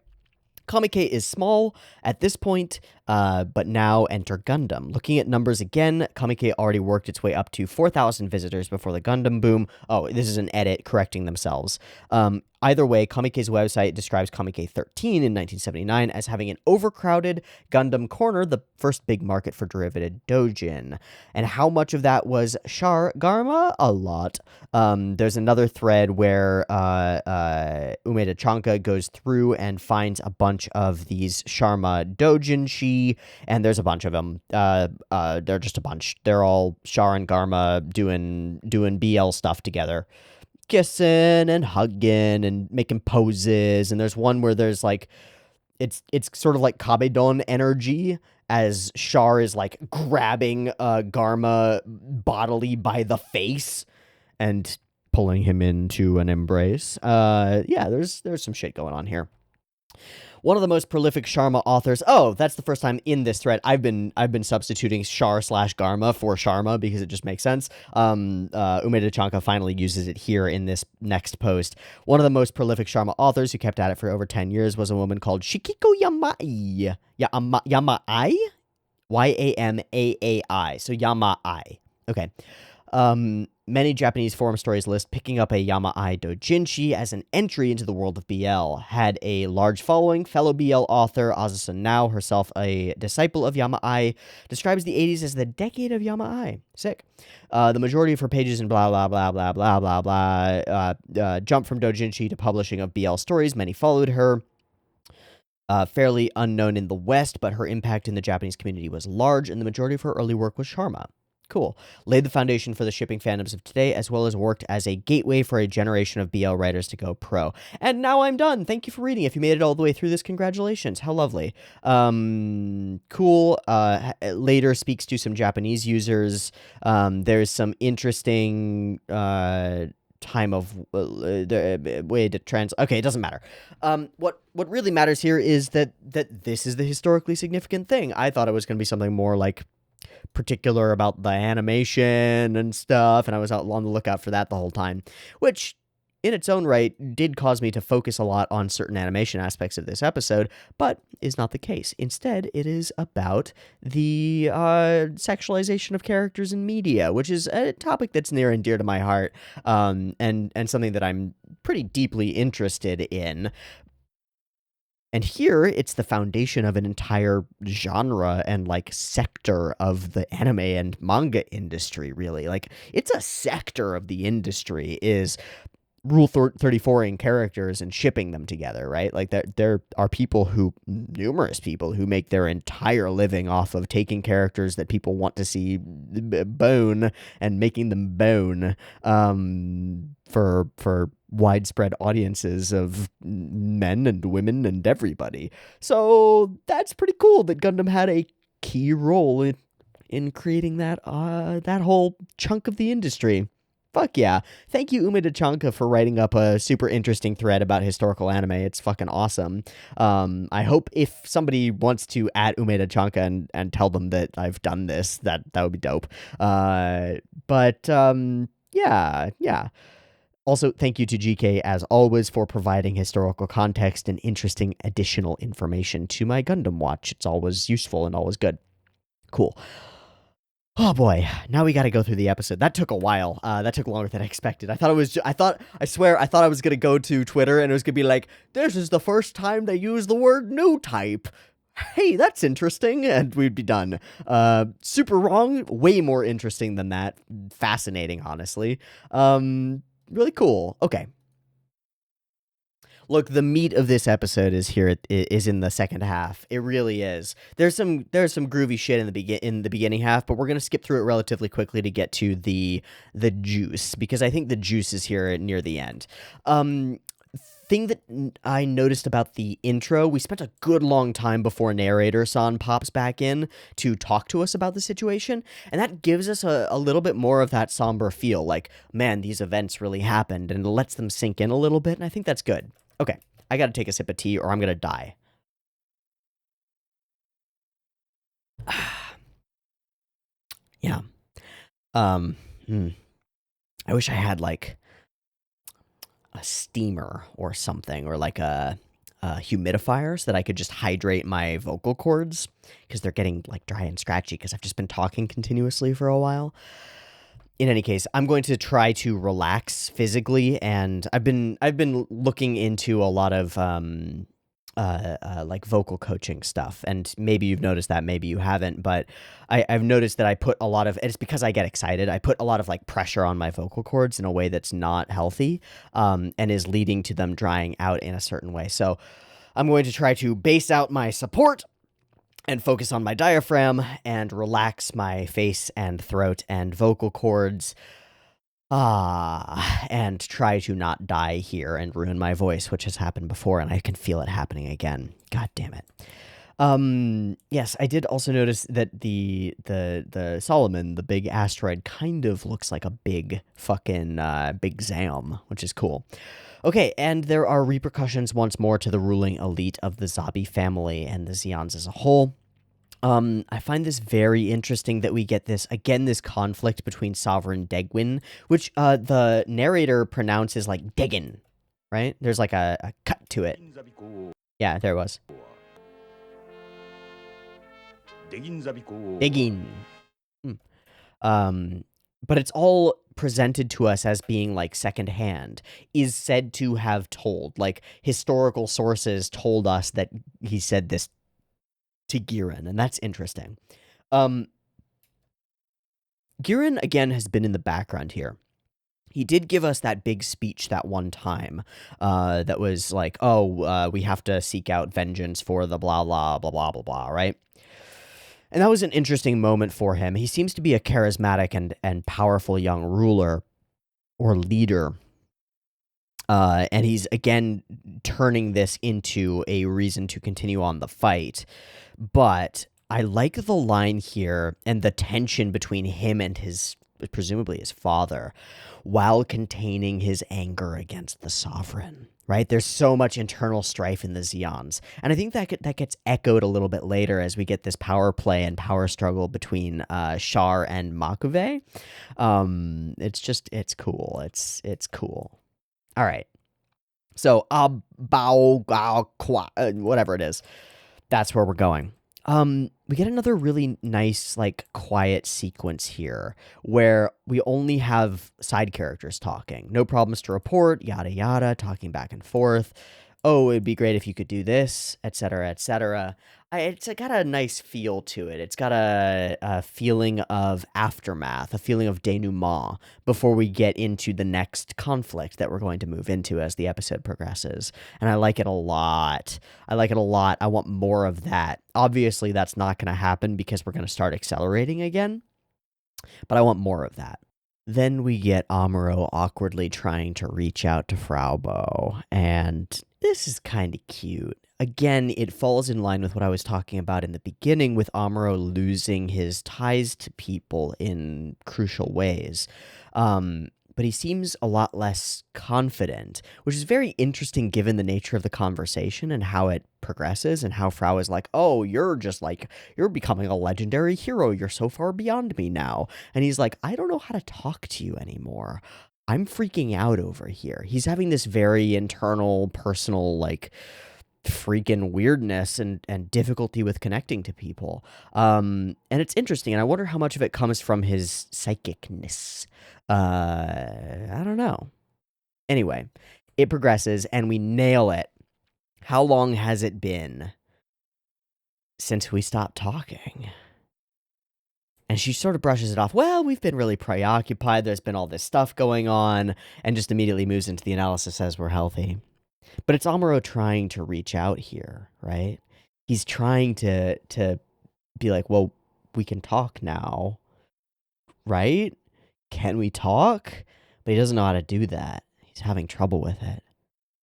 Komike is small at this point, but now enter Gundam. Looking at numbers again, Komike already worked its way up to 4,000 visitors before the Gundam boom. Oh, this is an edit correcting themselves. Either way, Komike's website describes Komike 13 in 1979 as having an overcrowded Gundam corner, the first big market for derivative doujin. And how much of that was Char Garma? A lot. There's another thread where Umeda Chanka goes through and finds a bunch of these Sharma doujinshi, and there's a bunch of them. They're just a bunch. They're all Char and Garma doing BL stuff together, kissing and hugging and making poses. And there's one where there's like it's sort of like Kabedon energy, as Char is like grabbing Garma bodily by the face and pulling him into an embrace. Yeah, there's some shit going on here. One of the most prolific Sharma authors. Oh, that's the first time in this thread I've been substituting Char/Garma for Sharma because it just makes sense. Umeda Chanka finally uses it here in this next post. One of the most prolific Sharma authors who kept at it for over 10 years was a woman called Shikiko Yamai. Yamai? Yamaai. So Yamai. Okay. Many Japanese forum stories list picking up a Yamai doujinshi as an entry into the world of BL. Had a large following. Fellow BL author Azusa Now, herself a disciple of Yamai, describes the 80s as the decade of Yamai. Sick. The majority of her pages in blah, blah, blah, blah, blah, blah, blah, jumped from doujinshi to publishing of BL stories. Many followed her. Fairly unknown in the West, but her impact in the Japanese community was large, and the majority of her early work was Sharma. Cool. Laid the foundation for the shipping fandoms of today, as well as worked as a gateway for a generation of BL writers to go pro. And now I'm done. Thank you for reading. If you made it all the way through this, congratulations. How lovely. Cool. Later speaks to some Japanese users. There's some interesting time of the way to okay, it doesn't matter. What really matters here is that this is the historically significant thing. I thought it was going to be something more like particular about the animation and stuff, and I was out on the lookout for that the whole time, which in its own right did cause me to focus a lot on certain animation aspects of this episode, but is not the case. Instead, it is about the sexualization of characters in media, which is a topic that's near and dear to my heart, and something that I'm pretty deeply interested in. And here, it's the foundation of an entire genre and, like, sector of the anime and manga industry, really. Like, it's a sector of the industry, is Rule 34ing characters and shipping them together, right? Like, there are numerous people who make their entire living off of taking characters that people want to see bone and making them bone, for widespread audiences of men and women and everybody. So that's pretty cool that Gundam had a key role in creating that whole chunk of the industry. Fuck yeah. Thank you, OVAdrive, for writing up a super interesting thread about historical anime. It's fucking awesome. I hope if somebody wants to add OVAdrive and tell them that I've done this, that would be dope. Yeah. Also, thank you to GK, as always, for providing historical context and interesting additional information to my Gundam watch. It's always useful and always good. Cool. Oh boy, now we got to go through the episode. That took a while. That took longer than I expected. I thought I was going to go to Twitter and it was going to be like, this is the first time they use the word new type. Hey, that's interesting, and we'd be done. Super wrong, way more interesting than that. Fascinating, honestly. Really cool. Okay. Look, the meat of this episode is in the second half. It really is. There's some groovy shit in the beginning half, but we're gonna skip through it relatively quickly to get to the juice, because I think the juice is here near the end. Thing that I noticed about the intro, we spent a good long time before narrator-san pops back in to talk to us about the situation, and that gives us a little bit more of that somber feel, like, man, these events really happened, and it lets them sink in a little bit, and I think that's good. Okay, I gotta take a sip of tea or I'm gonna die. Yeah. I wish I had, like, a steamer or something, or like a humidifier, so that I could just hydrate my vocal cords, because they're getting, like, dry and scratchy because I've just been talking continuously for a while. In any case, I'm going to try to relax physically, and I've been looking into a lot of like vocal coaching stuff, and maybe you've noticed that, maybe you haven't, but I've noticed that I put a lot of, it's because I get excited, I put a lot of, like, pressure on my vocal cords in a way that's not healthy, and is leading to them drying out in a certain way. So I'm going to try to base out my support and focus on my diaphragm and relax my face and throat and vocal cords. And try to not die here and ruin my voice, which has happened before, and I can feel it happening again. God damn it. Yes, I did also notice that the Solomon, the big asteroid, kind of looks like a big fucking big Zam, which is cool. Okay, and there are repercussions once more to the ruling elite of the Zabi family and the Zeons as a whole. I find this very interesting that we get this conflict between Sovereign Degwin, which the narrator pronounces like Degin, right? There's like a cut to it. Yeah, there it was. Degin. But it's all presented to us as being, like, secondhand, is said to have told, like, historical sources told us that he said this to Giran, and that's interesting. Giran, again, has been in the background here. He did give us that big speech that one time, that was like, we have to seek out vengeance for the blah, blah, blah, blah, blah, blah, right? And that was an interesting moment for him. He seems to be a charismatic and powerful young ruler or leader. And he's, again, turning this into a reason to continue on the fight. But I like the line here and the tension between him and his presumably his father, while containing his anger against the sovereign. Right? There's so much internal strife in the Zeons. And I think that gets echoed a little bit later as we get this power play and power struggle between Char and Makuve. It's cool. It's cool. All right. So, whatever it is, that's where we're going. We get another really nice, like, quiet sequence here where we only have side characters talking. No problems to report, yada yada, talking back and forth. Oh, it'd be great if you could do this, etc., etc. It's got a nice feel to it. It's got a feeling of aftermath, a feeling of denouement before we get into the next conflict that we're going to move into as the episode progresses. And I like it a lot. I like it a lot. I want more of that. Obviously, that's not going to happen because we're going to start accelerating again, but I want more of that. Then we get Amuro awkwardly trying to reach out to Frau Bo, and this is kind of cute. Again, it falls in line with what I was talking about in the beginning with Amuro losing his ties to people in crucial ways. But he seems a lot less confident, which is very interesting given the nature of the conversation and how it progresses and how Frau is like, oh, you're becoming a legendary hero. You're so far beyond me now. And he's like, I don't know how to talk to you anymore. I'm freaking out over here. He's having this very internal, personal, like, freaking weirdness and difficulty with connecting to people. And it's interesting, and I wonder how much of it comes from his psychicness. I don't know. Anyway, it progresses, and we nail it. How long has it been since we stopped talking? And she sort of brushes it off. Well, we've been really preoccupied. There's been all this stuff going on, and just immediately moves into the analysis as we're healthy. But it's Amuro trying to reach out here, right? He's trying to be like, well, we can talk now, right? Can we talk? But he doesn't know how to do that. He's having trouble with it.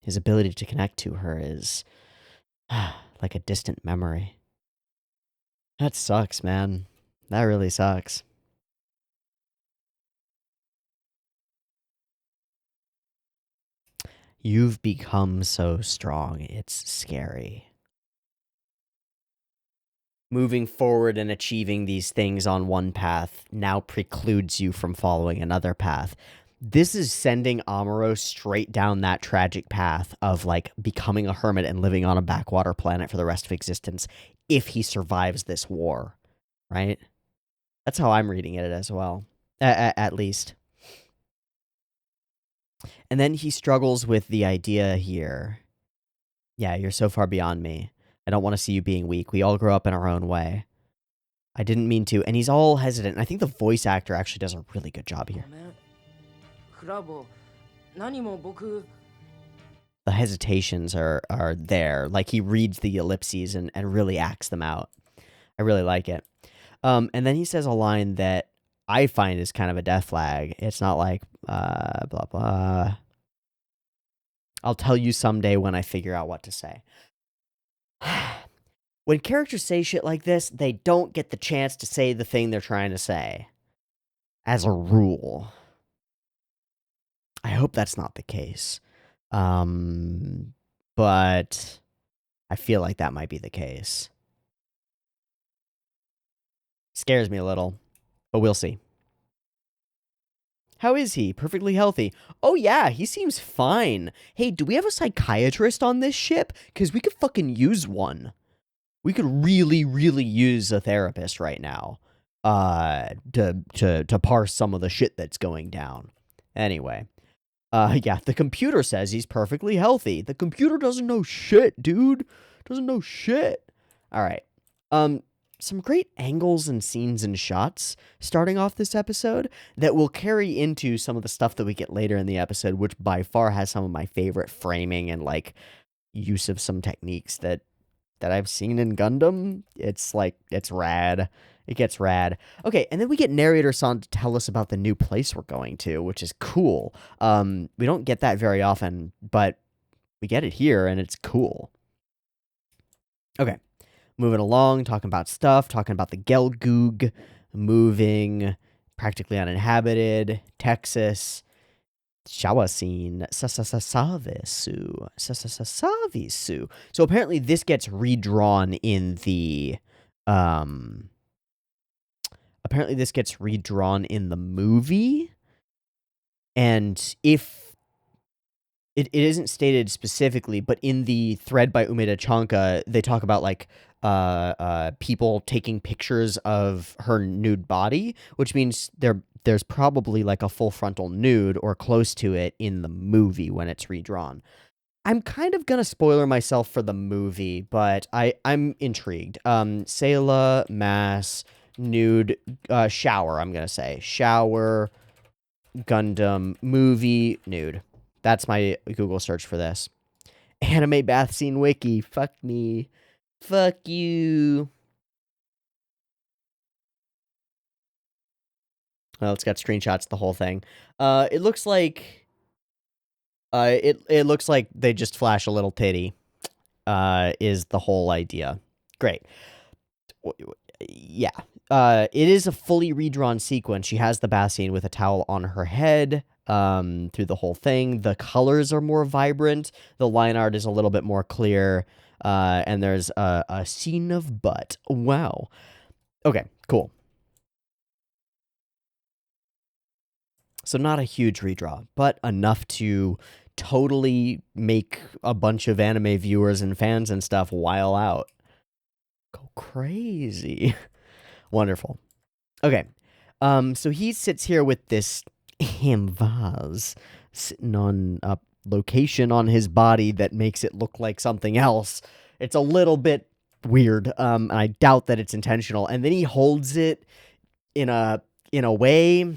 His ability to connect to her is like a distant memory. That sucks, man. That really sucks. You've become so strong. It's scary. Moving forward and achieving these things on one path now precludes you from following another path. This is sending Amuro straight down that tragic path of, like, becoming a hermit and living on a backwater planet for the rest of existence if he survives this war, right? That's how I'm reading it as well, at least. And then he struggles with the idea here. Yeah, you're so far beyond me. I don't want to see you being weak. We all grow up in our own way. I didn't mean to. And he's all hesitant. And I think the voice actor actually does a really good job here. The hesitations are there. Like, he reads the ellipses and really acts them out. I really like it. And then he says a line that I find is kind of a death flag. It's not like, blah, blah. I'll tell you someday when I figure out what to say. When characters say shit like this, they don't get the chance to say the thing they're trying to say. As a rule. I hope that's not the case. But I feel like that might be the case. Scares me a little, but we'll see. How is he? Perfectly healthy. Oh yeah, he seems fine. Hey, do we have a psychiatrist on this ship? Because we could fucking use one. We could really, really use a therapist right now. To parse some of the shit that's going down. Anyway. Yeah, the computer says he's perfectly healthy. The computer doesn't know shit, dude. Doesn't know shit. All right. Some great angles and scenes and shots starting off this episode that will carry into some of the stuff that we get later in the episode, which by far has some of my favorite framing and, like, use of some techniques that I've seen in Gundam. It's rad. It gets rad. Okay, and then we get narrator-san to tell us about the new place we're going to, which is cool. We don't get that very often, but we get it here, and it's cool. Okay, moving along, talking about stuff, talking about the Gelgoog, moving practically uninhabited, Texas, Shawasin, Savisu, Savisu. So apparently this gets redrawn in the, movie, and if it isn't stated specifically, but in the thread by Umeda Chanka, they talk about like people taking pictures of her nude body, which means there's probably like a full frontal nude or close to it in the movie when it's redrawn. I'm kind of gonna spoiler myself for the movie, but I'm intrigued. Sayla, Mass, nude, shower. I'm gonna say shower, Gundam, movie, nude. That's my Google search for this. Anime bath scene wiki. Fuck me. Fuck you. Well, it's got screenshots, the whole thing. It looks like it looks like they just flash a little titty. Is the whole idea. Great. Yeah. It is a fully redrawn sequence. She has the bath scene with a towel on her head through the whole thing. The colors are more vibrant. The line art is a little bit more clear. And there's a scene of butt. Wow. Okay, cool. So not a huge redraw, but enough to totally make a bunch of anime viewers and fans and stuff while out. Go crazy. Wonderful. Okay. So he sits here with this vase sitting on a location on his body that makes it look like something else. It's a little bit weird. And I doubt that it's intentional. And then he holds it in a way.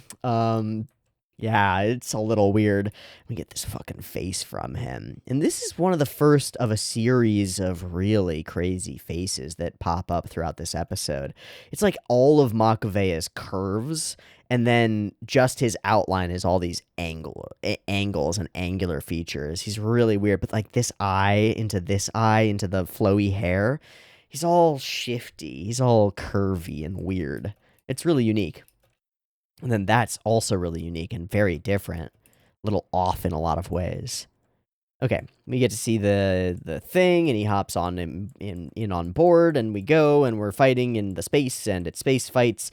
Yeah, it's a little weird. We get this fucking face from him. And this is one of the first of a series of really crazy faces that pop up throughout this episode. It's like all of Makave is curves, and then just his outline is all these angles and angular features. He's really weird, but like this eye into the flowy hair, he's all shifty. He's all curvy and weird. It's really unique. And then that's also really unique and very different. A little off in a lot of ways. Okay, we get to see the thing, and he hops on in on board, and we go, and we're fighting in the space, and it's space fights.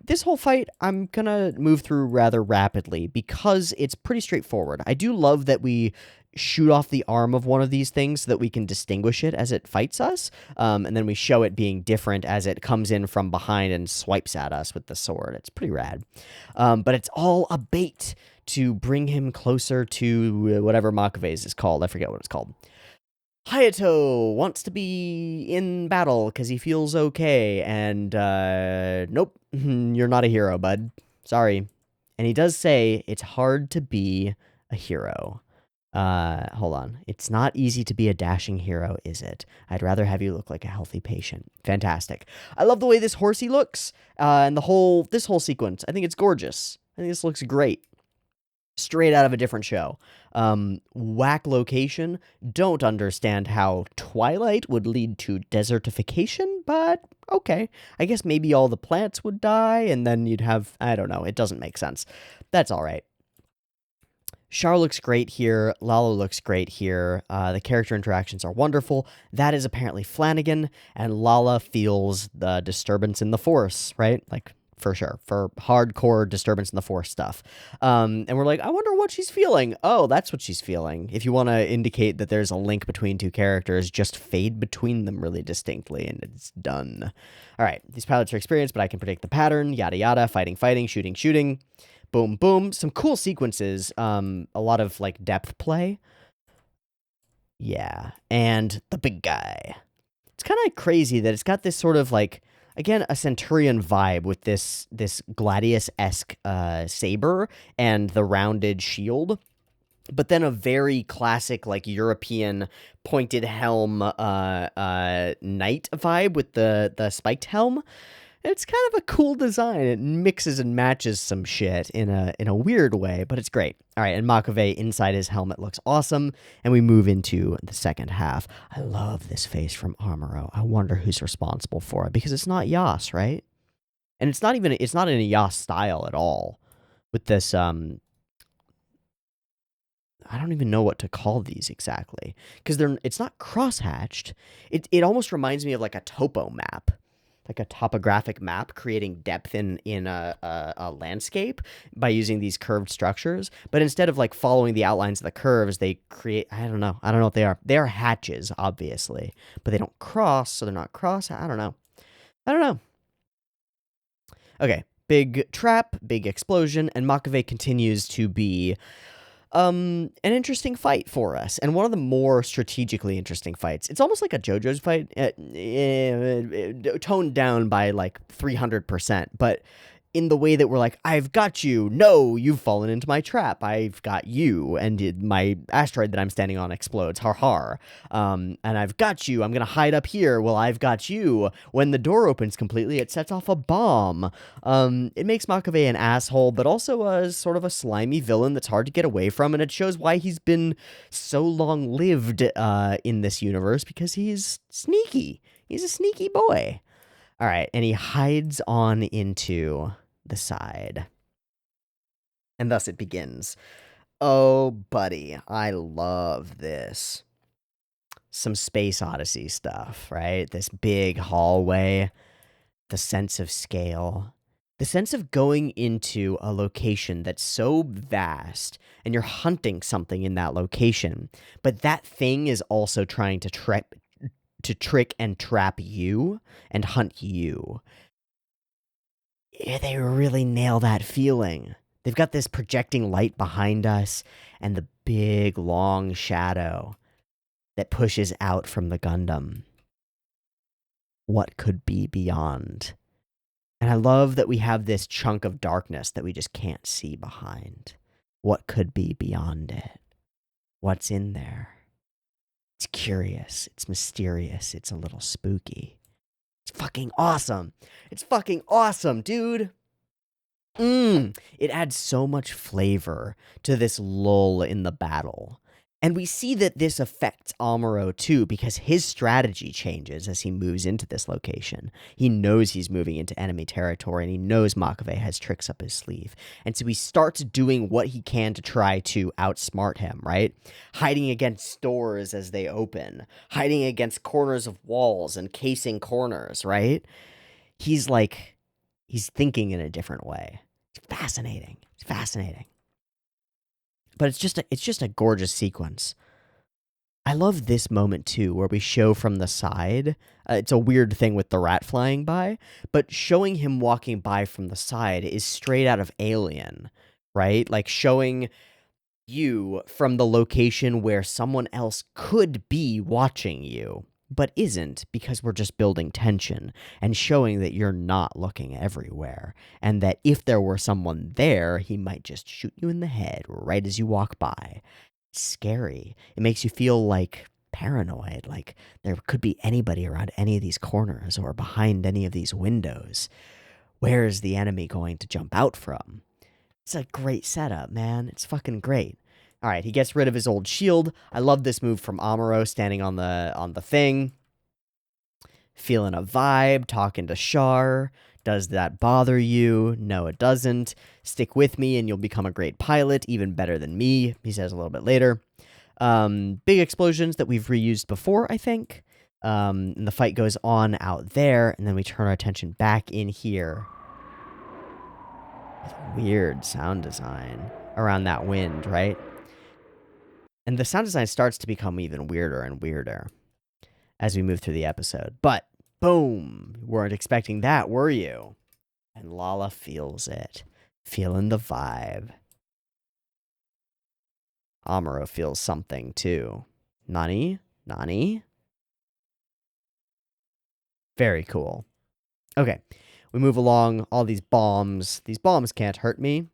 This whole fight, I'm gonna move through rather rapidly, because it's pretty straightforward. I do love that we shoot off the arm of one of these things so that we can distinguish it as it fights us, and then we show it being different as it comes in from behind and swipes at us with the sword. It's pretty rad. But it's all a bait to bring him closer to whatever Makave's is called. I forget what it's called. Hayato wants to be in battle because he feels okay, and nope, you're not a hero, bud. Sorry. And he does say it's hard to be a hero. Hold on. It's not easy to be a dashing hero, is it? I'd rather have you look like a healthy patient. Fantastic. I love the way this horsey looks, and this whole sequence. I think it's gorgeous. I think this looks great. Straight out of a different show. Whack location. Don't understand how Twilight would lead to desertification, but okay. I guess maybe all the plants would die, and then you'd have, I don't know. It doesn't make sense. That's all right. Char looks great here. Lala looks great here. The character interactions are wonderful. That is apparently Flanagan, and Lala feels the disturbance in the Force, right? Like, for sure. For hardcore disturbance in the Force stuff. And we're like, I wonder what she's feeling. Oh, that's what she's feeling. If you want to indicate that there's a link between two characters, just fade between them really distinctly, and it's done. All right, these pilots are experienced, but I can predict the pattern. Yada, yada. Fighting, fighting. Shooting, shooting. Boom, boom. Some cool sequences. A lot of, like, depth play. Yeah. And the big guy. It's kind of crazy that it's got this sort of, like, again, a Centurion vibe with this Gladius-esque saber and the rounded shield. But then a very classic, like, European pointed helm knight vibe with the spiked helm. It's kind of a cool design. It mixes and matches some shit in a weird way, but it's great. All right, and Makave inside his helmet looks awesome, and we move into the second half. I love this face from Amuro. I wonder who's responsible for it, because it's not Yas, right? And it's not in a Yas style at all. With this, I don't even know what to call these exactly. Because it's not crosshatched. It almost reminds me of like a topo map. Like a topographic map, creating depth in a landscape by using these curved structures. But instead of like following the outlines of the curves, they create, I don't know what they are. They are hatches, obviously, but they don't cross, so they're not cross. I don't know. Okay, big trap, big explosion, and Makabe continues to be an interesting fight for us, and one of the more strategically interesting fights. It's almost like a JoJo's fight, toned down by like 300%, but in the way that we're like, I've got you. No, you've fallen into my trap. I've got you. And my asteroid that I'm standing on explodes. Har har. And I've got you. I'm going to hide up here. Well, I've got you. When the door opens completely, it sets off a bomb. It makes Makabe an asshole, but also a sort of a slimy villain that's hard to get away from. And it shows why he's been so long lived in this universe, because he's sneaky. He's a sneaky boy. All right. And he hides on into the side. And thus it begins. Oh, buddy, I love this. Some Space Odyssey stuff, right? This big hallway, the sense of scale, the sense of going into a location that's so vast, and you're hunting something in that location, but that thing is also trying to trick and trap you and hunt you. Yeah, they really nail that feeling. They've got this projecting light behind us and the big, long shadow that pushes out from the Gundam. What could be beyond? And I love that we have this chunk of darkness that we just can't see behind. What could be beyond it? What's in there? It's curious. It's mysterious. It's a little spooky. It's fucking awesome. It's fucking awesome, dude. It adds so much flavor to this lull in the battle. And we see that this affects Amuro too, because his strategy changes as he moves into this location. He knows he's moving into enemy territory, and he knows Makabe has tricks up his sleeve. And so he starts doing what he can to try to outsmart him, right? Hiding against doors as they open, hiding against corners of walls and casing corners, right? He's thinking in a different way. It's fascinating. It's fascinating. But it's just a gorgeous sequence. I love this moment too, where we show from the side. It's a weird thing with the rat flying by, but showing him walking by from the side is straight out of Alien, right? Like showing you from the location where someone else could be watching you, but isn't, because we're just building tension and showing that you're not looking everywhere, and that if there were someone there, he might just shoot you in the head right as you walk by. It's scary. It makes you feel like paranoid, like there could be anybody around any of these corners or behind any of these windows. Where is the enemy going to jump out from? It's a great setup, man. It's fucking great. All right, he gets rid of his old shield. I love this move from Amuro, standing on the thing. Feeling a vibe, talking to Char. Does that bother you? No, it doesn't. Stick with me and you'll become a great pilot, even better than me, he says a little bit later. Big explosions that we've reused before, I think. And the fight goes on out there, and then we turn our attention back in here. Weird sound design around that wind, right? And the sound design starts to become even weirder and weirder as we move through the episode. But, boom, weren't expecting that, were you? And Lala feels it. Feeling the vibe. Amuro feels something, too. Nani? Very cool. Okay, we move along. All these bombs. These bombs can't hurt me.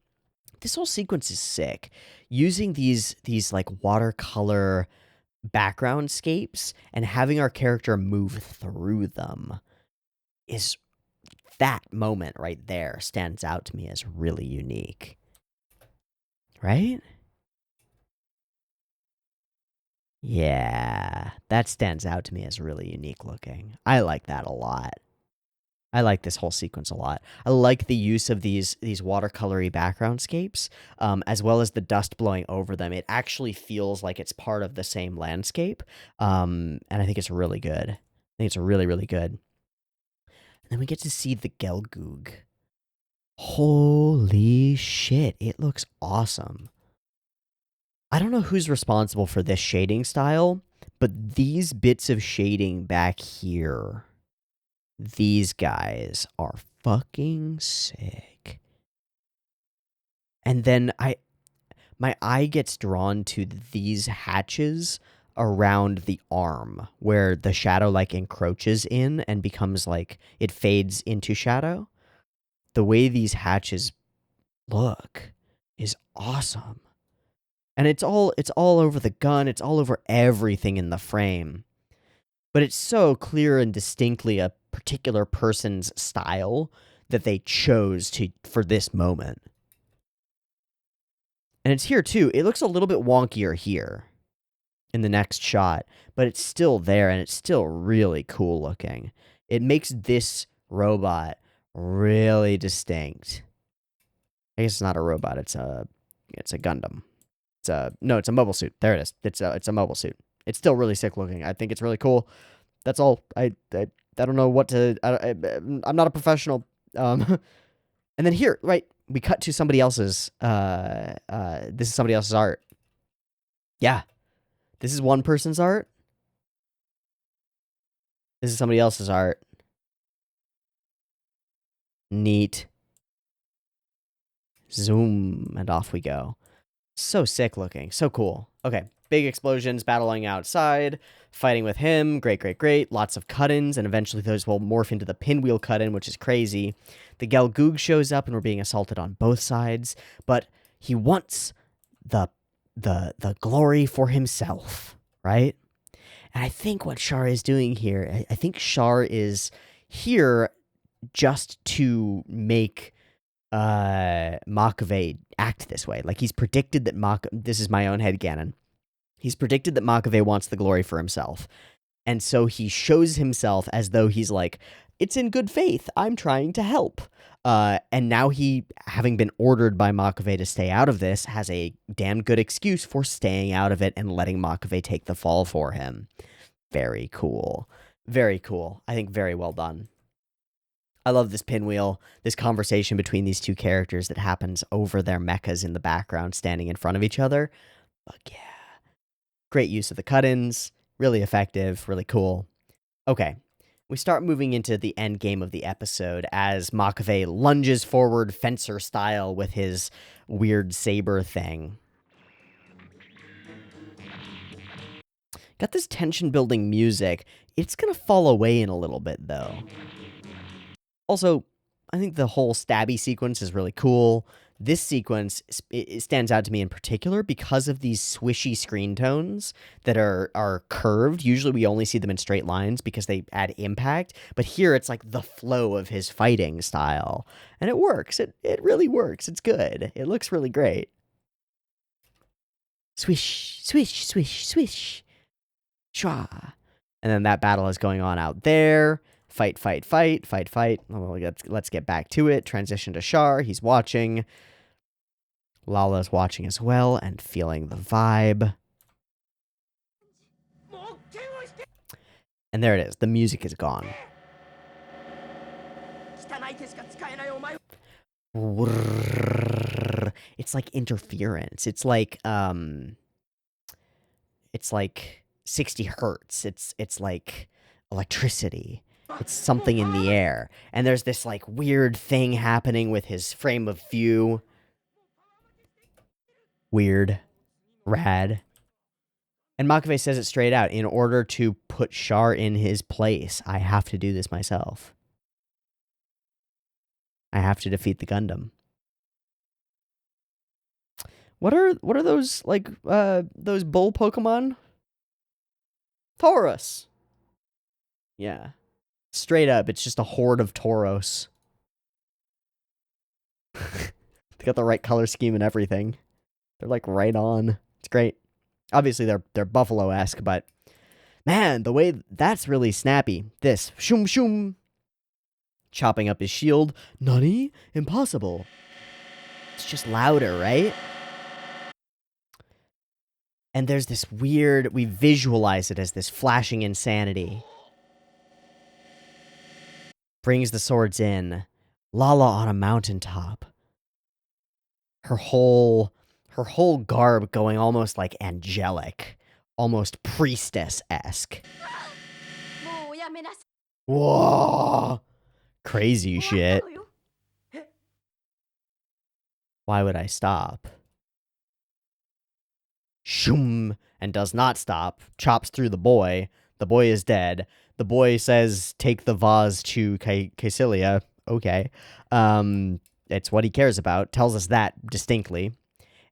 This whole sequence is sick. Using these like watercolor background scapes and having our character move through them is, that moment right there stands out to me as really unique. Right? Yeah, that stands out to me as really unique looking. I like that a lot. I like this whole sequence a lot. I like the use of these watercolory backgroundscapes, as well as the dust blowing over them. It actually feels like it's part of the same landscape, and I think it's really good. I think it's really, really good. And then we get to see the Gelgoog. Holy shit, it looks awesome. I don't know who's responsible for this shading style, but these bits of shading back here, these guys are fucking sick. And then my eye gets drawn to these hatches around the arm where the shadow like encroaches in and becomes like it fades into shadow. The way these hatches look is awesome. And it's all over the gun, it's all over everything in the frame. But it's so clear and distinctly a particular person's style that they chose for this moment. And it's here too. It looks a little bit wonkier here in the next shot, but it's still there and it's still really cool looking. It makes this robot really distinct. I guess it's not a robot, it's a Gundam. It's a mobile suit. There it is. It's a mobile suit. It's still really sick looking. I think it's really cool. That's all. I don't know what to. I'm not a professional. And then here, right, we cut to somebody else's. This is somebody else's art. Yeah, this is one person's art. This is somebody else's art. Neat. Zoom, and off we go. So sick looking. So cool. Okay. Big explosions, battling outside, fighting with him. Great, great, great. Lots of cut-ins, and eventually those will morph into the pinwheel cut-in, which is crazy. The Gelgoog shows up, and we're being assaulted on both sides, but he wants the glory for himself, right? And I think what Char is doing here, I think Char is here just to make Makabe act this way. Like, he's predicted that this is my own headcanon. He's predicted that Makabe wants the glory for himself. And so he shows himself as though he's like, it's in good faith. I'm trying to help. And now he, having been ordered by Makabe to stay out of this, has a damn good excuse for staying out of it and letting Makabe take the fall for him. Very cool. Very cool. I think very well done. I love this pinwheel, this conversation between these two characters that happens over their mechas in the background standing in front of each other. Fuck yeah. Great use of the cut-ins, really effective, really cool. Okay, we start moving into the end game of the episode as Makabe lunges forward fencer style with his weird saber thing. Got this tension-building music. It's gonna fall away in a little bit, though. Also, I think the whole stabby sequence is really cool. This sequence, it stands out to me in particular because of these swishy screen tones that are curved. Usually we only see them in straight lines because they add impact, but here it's like the flow of his fighting style. And it works. It really works. It's good. It looks really great. Swish, swish, swish, swish. Shwa. And then that battle is going on out there. Fight, fight, fight, fight, fight. Well, let's get back to it. Transition to Char. He's watching. Lala's watching as well and feeling the vibe. And there it is. The music is gone. It's like interference. It's like 60 hertz. It's like electricity. It's something in the air. And there's this, like, weird thing happening with his frame of view. Weird. Rad. And Makabe says it straight out. In order to put Char in his place, I have to do this myself. I have to defeat the Gundam. What are those, like, those bull Pokemon? Tauros. Yeah. Straight up, it's just a horde of Tauros. They got the right color scheme and everything. They're like right on. It's great. Obviously, they're Buffalo-esque, but man, the way that's really snappy. This shoom shoom, chopping up his shield. Nani? Impossible. It's just louder, right? And there's this weird, we visualize it as this flashing insanity. Brings the swords in. Lala on a mountaintop. Her whole garb going almost like angelic. Almost priestess-esque. Whoa! Crazy shit. Why would I stop? Shoom! And does not stop. Chops through the boy. The boy is dead. The boy says, take the vase to Caecilia. Okay. It's what he cares about. Tells us that distinctly.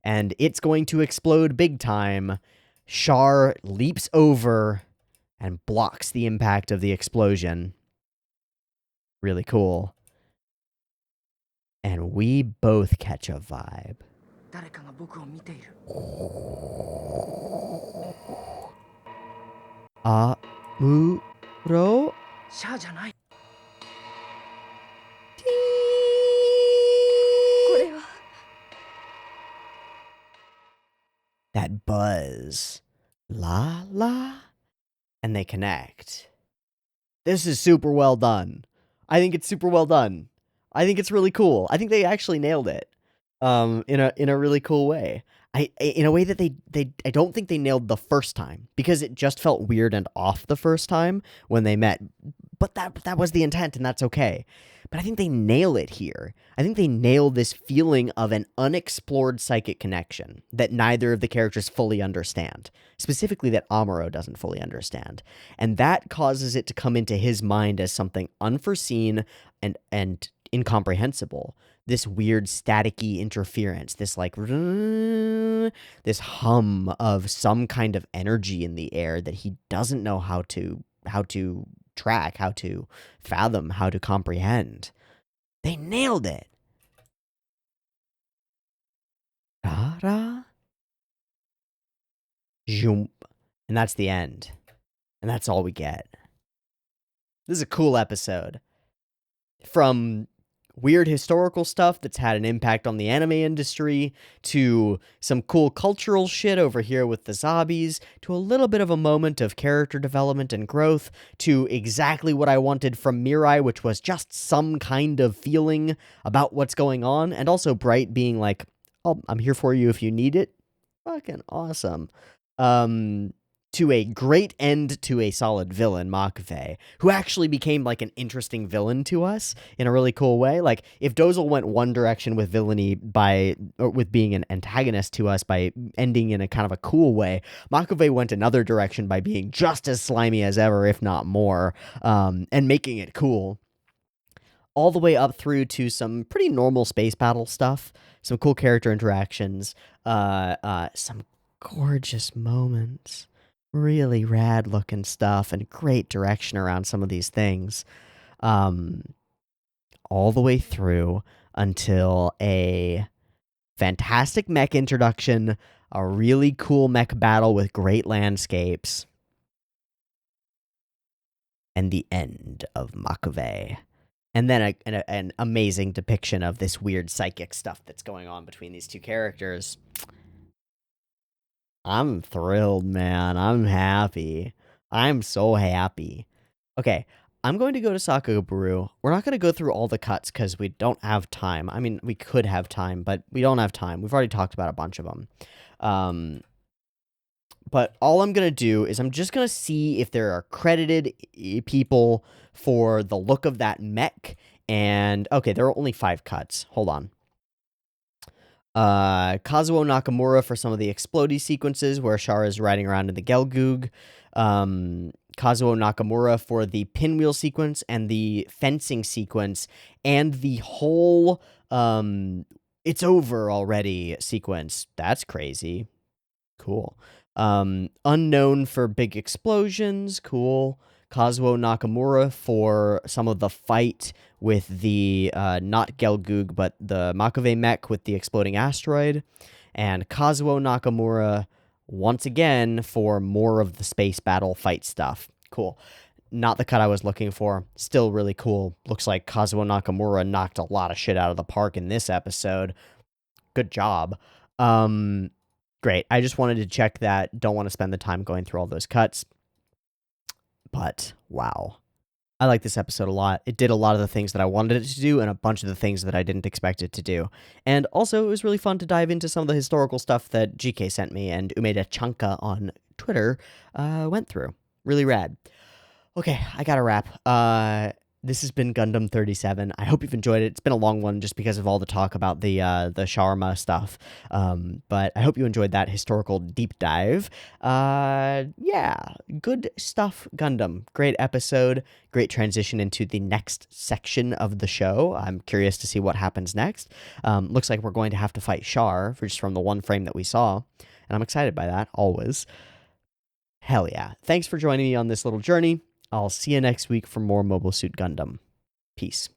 And it's going to explode big time. Char leaps over and blocks the impact of the explosion. Really cool. And we both catch a vibe. Muro? That buzz. La la. And they connect. This is super well done. I think it's super well done. I think it's really cool. I think they actually nailed it. In a really cool way. In a way that I don't think they nailed the first time, because it just felt weird and off the first time when they met. But that was the intent, and that's okay. But I think they nail it here. I think they nail this feeling of an unexplored psychic connection that neither of the characters fully understand. Specifically that Amuro doesn't fully understand. And that causes it to come into his mind as something unforeseen and incomprehensible. This weird staticky interference, this like this hum of some kind of energy in the air that he doesn't know how to track, how to fathom, how to comprehend. They nailed it. Da-da. Zoom. And that's the end. And that's all we get. This is a cool episode. From weird historical stuff that's had an impact on the anime industry, to some cool cultural shit over here with the zombies, to a little bit of a moment of character development and growth, to exactly what I wanted from Mirai, which was just some kind of feeling about what's going on, and also Bright being like, oh, I'm here for you if you need it. Fucking awesome. To a great end to a solid villain, Makuve, who actually became like an interesting villain to us in a really cool way. Like, if Dozle went one direction with villainy with being an antagonist to us by ending in a kind of a cool way, Makuve went another direction by being just as slimy as ever, if not more, and making it cool. All the way up through to some pretty normal space battle stuff, some cool character interactions, some gorgeous moments. Really rad looking stuff and great direction around some of these things. All the way through until a fantastic mech introduction, a really cool mech battle with great landscapes, and the end of Makuve. And then an amazing depiction of this weird psychic stuff that's going on between these two characters. I'm thrilled, man. I'm happy. I'm so happy. Okay, I'm going to go to Sakagaburu. We're not going to go through all the cuts because we don't have time. I mean, we could have time, but we don't have time. We've already talked about a bunch of them. But all I'm going to do is I'm just going to see if there are credited people for the look of that mech. And, okay, there are only 5 cuts. Hold on. Kazuo Nakamura for some of the explodey sequences where Char is riding around in the Gelgoog. Kazuo Nakamura for the pinwheel sequence and the fencing sequence and the whole it's over already sequence. That's crazy. Cool. Unknown for big explosions. Cool. Kazuo Nakamura for some of the fight with the, not Gelgoog, but the Makuve mech with the exploding asteroid. And Kazuo Nakamura, once again, for more of the space battle fight stuff. Cool. not the cut I was looking for. Still really cool. Looks like Kazuo Nakamura knocked a lot of shit out of the park in this episode. Good job. Great. I just wanted to check that. Don't want to spend the time going through all those cuts. But wow. I like this episode a lot. It did a lot of the things that I wanted it to do and a bunch of the things that I didn't expect it to do. And also, it was really fun to dive into some of the historical stuff that GK sent me and Umeda Chanka on Twitter went through. Really rad. Okay, I gotta wrap. This has been Gundam 37. I hope you've enjoyed it. It's been a long one just because of all the talk about the shawarma stuff. But I hope you enjoyed that historical deep dive. Yeah, good stuff, Gundam. Great episode. Great transition into the next section of the show. I'm curious to see what happens next. Looks like we're going to have to fight Char, just from the one frame that we saw. And I'm excited by that, always. Hell yeah. Thanks for joining me on this little journey. I'll see you next week for more Mobile Suit Gundam. Peace.